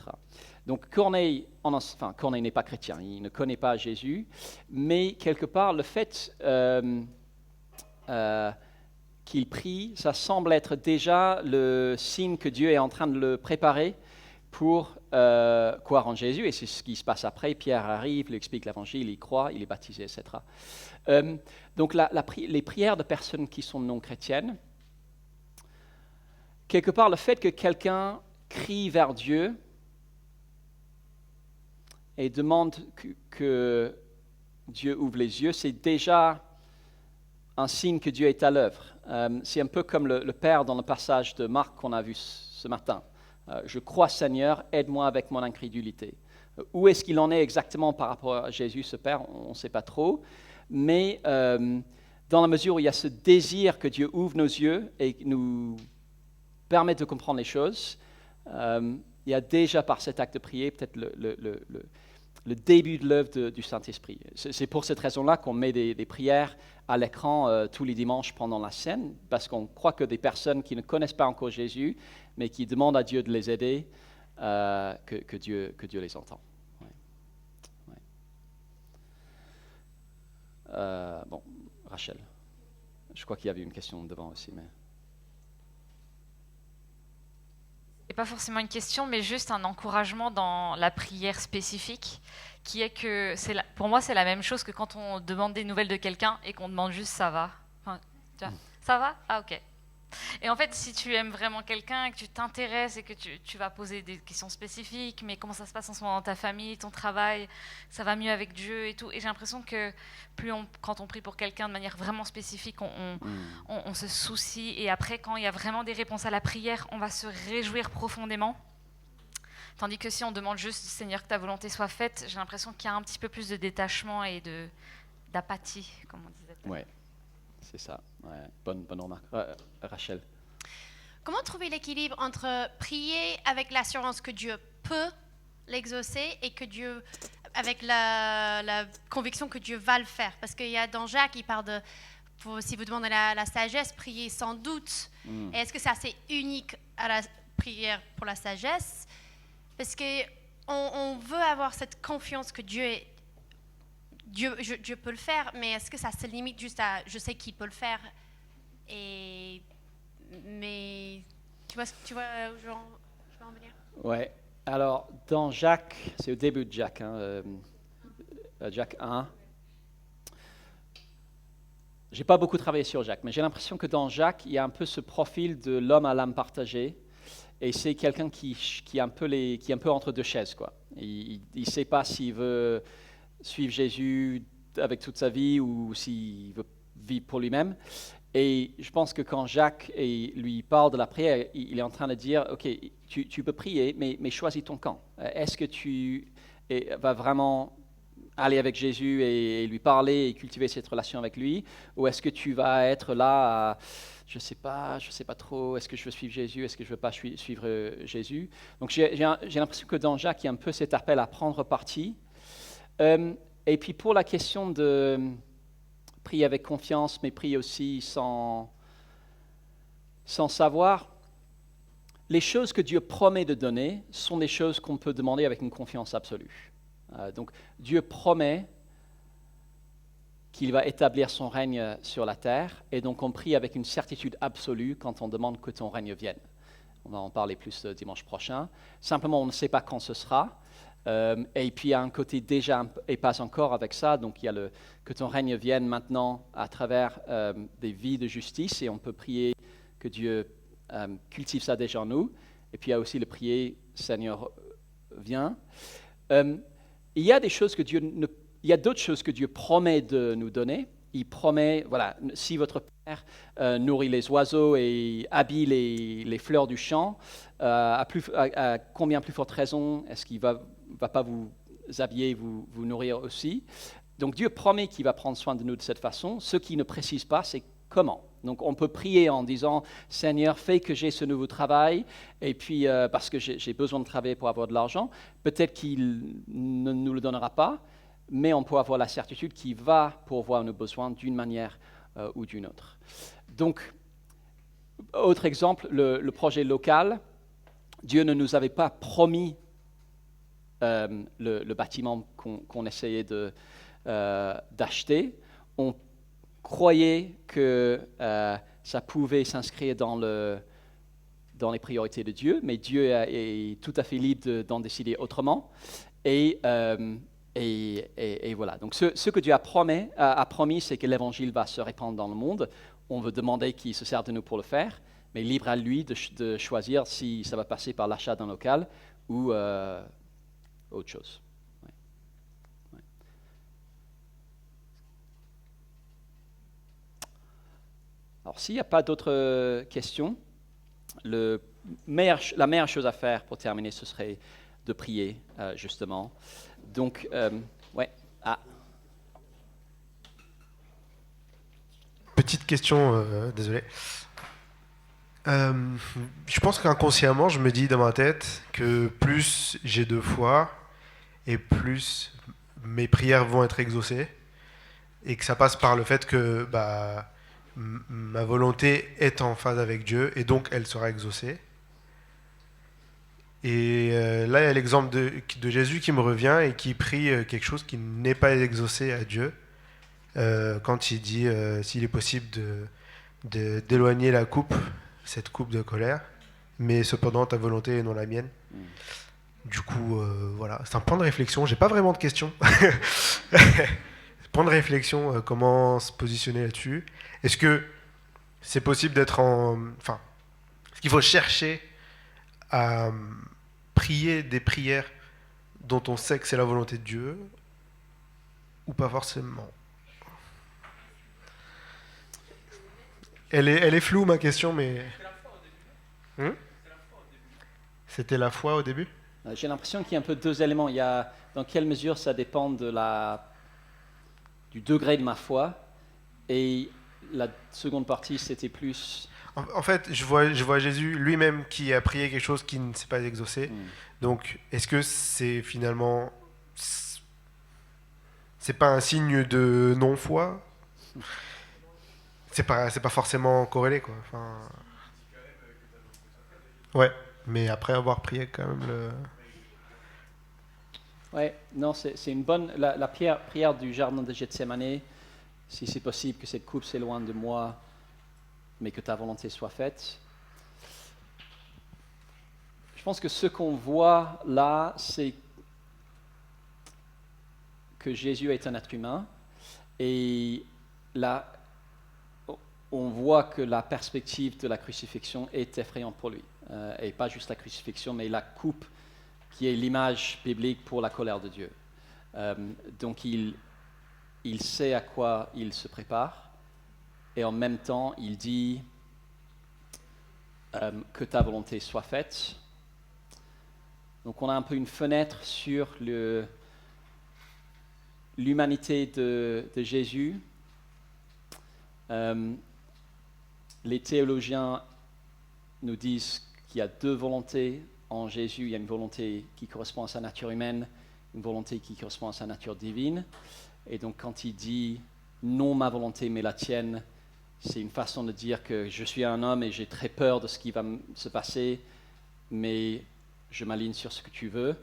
Donc Corneille n'est pas chrétien, il ne connaît pas Jésus, mais quelque part, le fait qu'il prie, ça semble être déjà le signe que Dieu est en train de le préparer pour croire en Jésus, et c'est ce qui se passe après. Pierre arrive, lui explique l'évangile, il croit, il est baptisé, etc. Donc les prières de personnes qui sont non chrétiennes, quelque part le fait que quelqu'un crie vers Dieu et demande que Dieu ouvre les yeux, c'est déjà un signe que Dieu est à l'œuvre. C'est un peu comme le Père dans le passage de Marc qu'on a vu ce matin. Je crois, Seigneur, aide-moi avec mon incrédulité. Où est-ce qu'il en est exactement par rapport à Jésus, ce Père? On ne sait pas trop. Mais dans la mesure où il y a ce désir que Dieu ouvre nos yeux et nous permette de comprendre les choses, il y a déjà par cet acte de prier peut-être le début de l'œuvre du Saint-Esprit. C'est pour cette raison-là qu'on met des prières à l'écran tous les dimanches pendant la scène, parce qu'on croit que des personnes qui ne connaissent pas encore Jésus, mais qui demandent à Dieu de les aider, que Dieu les entend. Ouais. Ouais. Rachel, je crois qu'il y avait une question devant aussi. Mais... Et pas forcément une question, mais juste un encouragement dans la prière spécifique, qui est que pour moi c'est la même chose que quand on demande des nouvelles de quelqu'un et qu'on demande juste ça va. Enfin, tu vois, ça va? Ah ok. Et en fait, si tu aimes vraiment quelqu'un, que tu t'intéresses et que tu vas poser des questions spécifiques, mais comment ça se passe en ce moment dans ta famille, ton travail, ça va mieux avec Dieu et tout. Et j'ai l'impression que quand on prie pour quelqu'un de manière vraiment spécifique, on se soucie. Et après, quand il y a vraiment des réponses à la prière, on va se réjouir profondément. Tandis que si on demande juste, Seigneur, que ta volonté soit faite, j'ai l'impression qu'il y a un petit peu plus de détachement et d'apathie, comme on disait. Ouais. C'est ça, ouais. Bonne remarque. Rachel. Comment trouver l'équilibre entre prier avec l'assurance que Dieu peut l'exaucer et que Dieu, avec la conviction que Dieu va le faire? Parce qu'il y a dans Jacques, il parle de, si vous demandez la sagesse, prier sans doute. Et est-ce que c'est assez unique à la prière pour la sagesse? Parce qu'on veut avoir cette confiance que Dieu peut le faire, mais est-ce que ça se limite juste à « je sais qu'il peut le faire » mais tu vois où je veux en venir? Ouais. Alors, dans Jacques, c'est au début de Jacques, Jacques 1. J'ai pas beaucoup travaillé sur Jacques, mais j'ai l'impression que dans Jacques, il y a un peu ce profil de l'homme à l'âme partagée, et c'est quelqu'un qui est un peu entre deux chaises, quoi. Il ne sait pas s'il veut suivre Jésus avec toute sa vie ou s'il veut vivre pour lui-même. Et je pense que quand Jacques lui parle de la prière, il est en train de dire, ok, tu peux prier, mais choisis ton camp. Est-ce que tu vas vraiment aller avec Jésus et lui parler et cultiver cette relation avec lui, ou est-ce que tu vas être là à, je sais pas trop, est-ce que je veux suivre Jésus, est-ce que je veux pas suivre Jésus? Donc j'ai l'impression que dans Jacques, il y a un peu cet appel à prendre parti. Et puis pour la question de prier avec confiance, mais prier aussi sans savoir, les choses que Dieu promet de donner sont des choses qu'on peut demander avec une confiance absolue. Donc Dieu promet qu'il va établir son règne sur la terre, et donc on prie avec une certitude absolue quand on demande que ton règne vienne. On va en parler plus dimanche prochain. Simplement, on ne sait pas quand ce sera. Et puis il y a un côté déjà et pas encore avec ça, donc il y a que ton règne vienne maintenant à travers des vies de justice, et on peut prier que Dieu cultive ça déjà en nous. Et puis il y a aussi le prier Seigneur viens. Il y a d'autres choses que Dieu promet de nous donner. il promet, voilà, si votre Père nourrit les oiseaux et habille les fleurs du champ, à combien plus forte raison est-ce qu'il va pas vous habiller et vous nourrir aussi? Donc Dieu promet qu'il va prendre soin de nous de cette façon. Ce qu'il ne précise pas, c'est comment. Donc on peut prier en disant « Seigneur, fais que j'ai ce nouveau travail, et puis parce que j'ai besoin de travailler pour avoir de l'argent. » Peut-être qu'il ne nous le donnera pas, mais on peut avoir la certitude qu'il va pourvoir nos besoins d'une manière ou d'une autre. Donc, autre exemple, le projet local. Dieu ne nous avait pas promis le bâtiment qu'on essayait d'acheter. On croyait que ça pouvait s'inscrire dans les priorités de Dieu, mais Dieu est tout à fait libre d'en décider autrement. Et voilà. Donc ce que Dieu a promis, c'est que l'Évangile va se répandre dans le monde. On veut demander qu'il se serve de nous pour le faire, mais libre à lui de choisir si ça va passer par l'achat d'un local ou autre chose. Ouais. Ouais. Alors s'il n'y a pas d'autres questions, la meilleure chose à faire pour terminer, ce serait de prier, justement. Donc, ouais. Ah. Petite question, désolé. Je pense qu'inconsciemment, je me dis dans ma tête que plus j'ai de foi et plus mes prières vont être exaucées, et que ça passe par le fait que ma volonté est en phase avec Dieu, et donc elle sera exaucée. Et là, il y a l'exemple de Jésus qui me revient et qui prie quelque chose qui n'est pas exaucé à Dieu, quand il dit s'il est possible d'éloigner cette coupe de colère, mais cependant ta volonté et non la mienne. Du coup, voilà, c'est un point de réflexion. J'ai pas vraiment de questions. Point de réflexion, comment se positionner là-dessus. Est-ce que c'est possible d'être est-ce qu'il faut chercher à prier des prières dont on sait que c'est la volonté de Dieu, ou pas forcément? Elle est floue, ma question, mais... C'était la foi au début? J'ai l'impression qu'il y a un peu deux éléments. Il y a dans quelle mesure ça dépend du degré de ma foi, et la seconde partie, c'était plus... En fait, je vois Jésus lui-même qui a prié quelque chose qui ne s'est pas exaucé. Donc, est-ce que c'est finalement... C'est pas un signe de non-foi? C'est pas forcément corrélé, quoi. Enfin... Ouais, mais après avoir prié quand même le... Ouais, non, c'est une bonne... La prière du jardin de Gethsémane, si c'est possible que cette coupe s'éloigne de moi, mais que ta volonté soit faite. Je pense que ce qu'on voit là, c'est que Jésus est un être humain, et là, on voit que la perspective de la crucifixion est effrayante pour lui. Et pas juste la crucifixion, mais la coupe qui est l'image biblique pour la colère de Dieu. Donc il sait à quoi il se prépare, et en même temps il dit que ta volonté soit faite. Donc on a un peu une fenêtre sur l'humanité de Jésus. Les théologiens nous disent qu'il y a deux volontés en Jésus. Il y a une volonté qui correspond à sa nature humaine, une volonté qui correspond à sa nature divine. Et donc quand il dit « non ma volonté mais la tienne », c'est une façon de dire que je suis un homme et j'ai très peur de ce qui va se passer, mais je m'aligne sur ce que tu veux.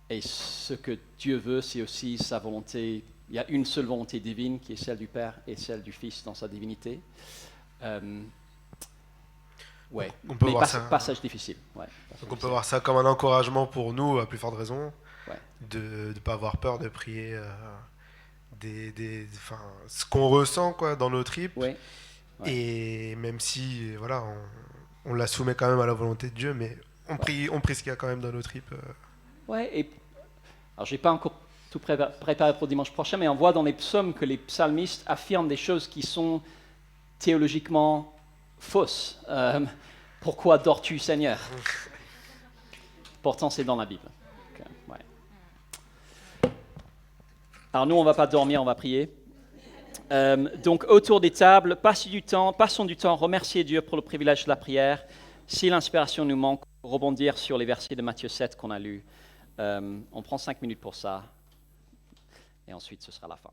Et ce que Dieu veut, c'est aussi sa volonté. Il y a une seule volonté divine qui est celle du Père et celle du Fils dans sa divinité. Ouais, on peut voir ça. Passage difficile. Ouais, donc on peut voir ça comme un encouragement pour nous, à plus forte raison, de ne pas avoir peur de prier ce qu'on ressent, quoi, dans nos tripes. Ouais. Et même si voilà, on la soumet quand même à la volonté de Dieu, mais on prie ce qu'il y a quand même dans nos tripes. Ouais, et alors j'ai pas encore tout préparé pour dimanche prochain, mais on voit dans les psaumes que les psalmistes affirment des choses qui sont théologiquement fausses. Pourquoi dors-tu, Seigneur? Pourtant, c'est dans la Bible. Okay, ouais. Alors nous, on ne va pas dormir, on va prier. Donc, autour des tables, passons du temps, remercier Dieu pour le privilège de la prière. Si l'inspiration nous manque, rebondir sur les versets de Matthieu 7 qu'on a lus. On prend 5 minutes pour ça, et ensuite ce sera la fin.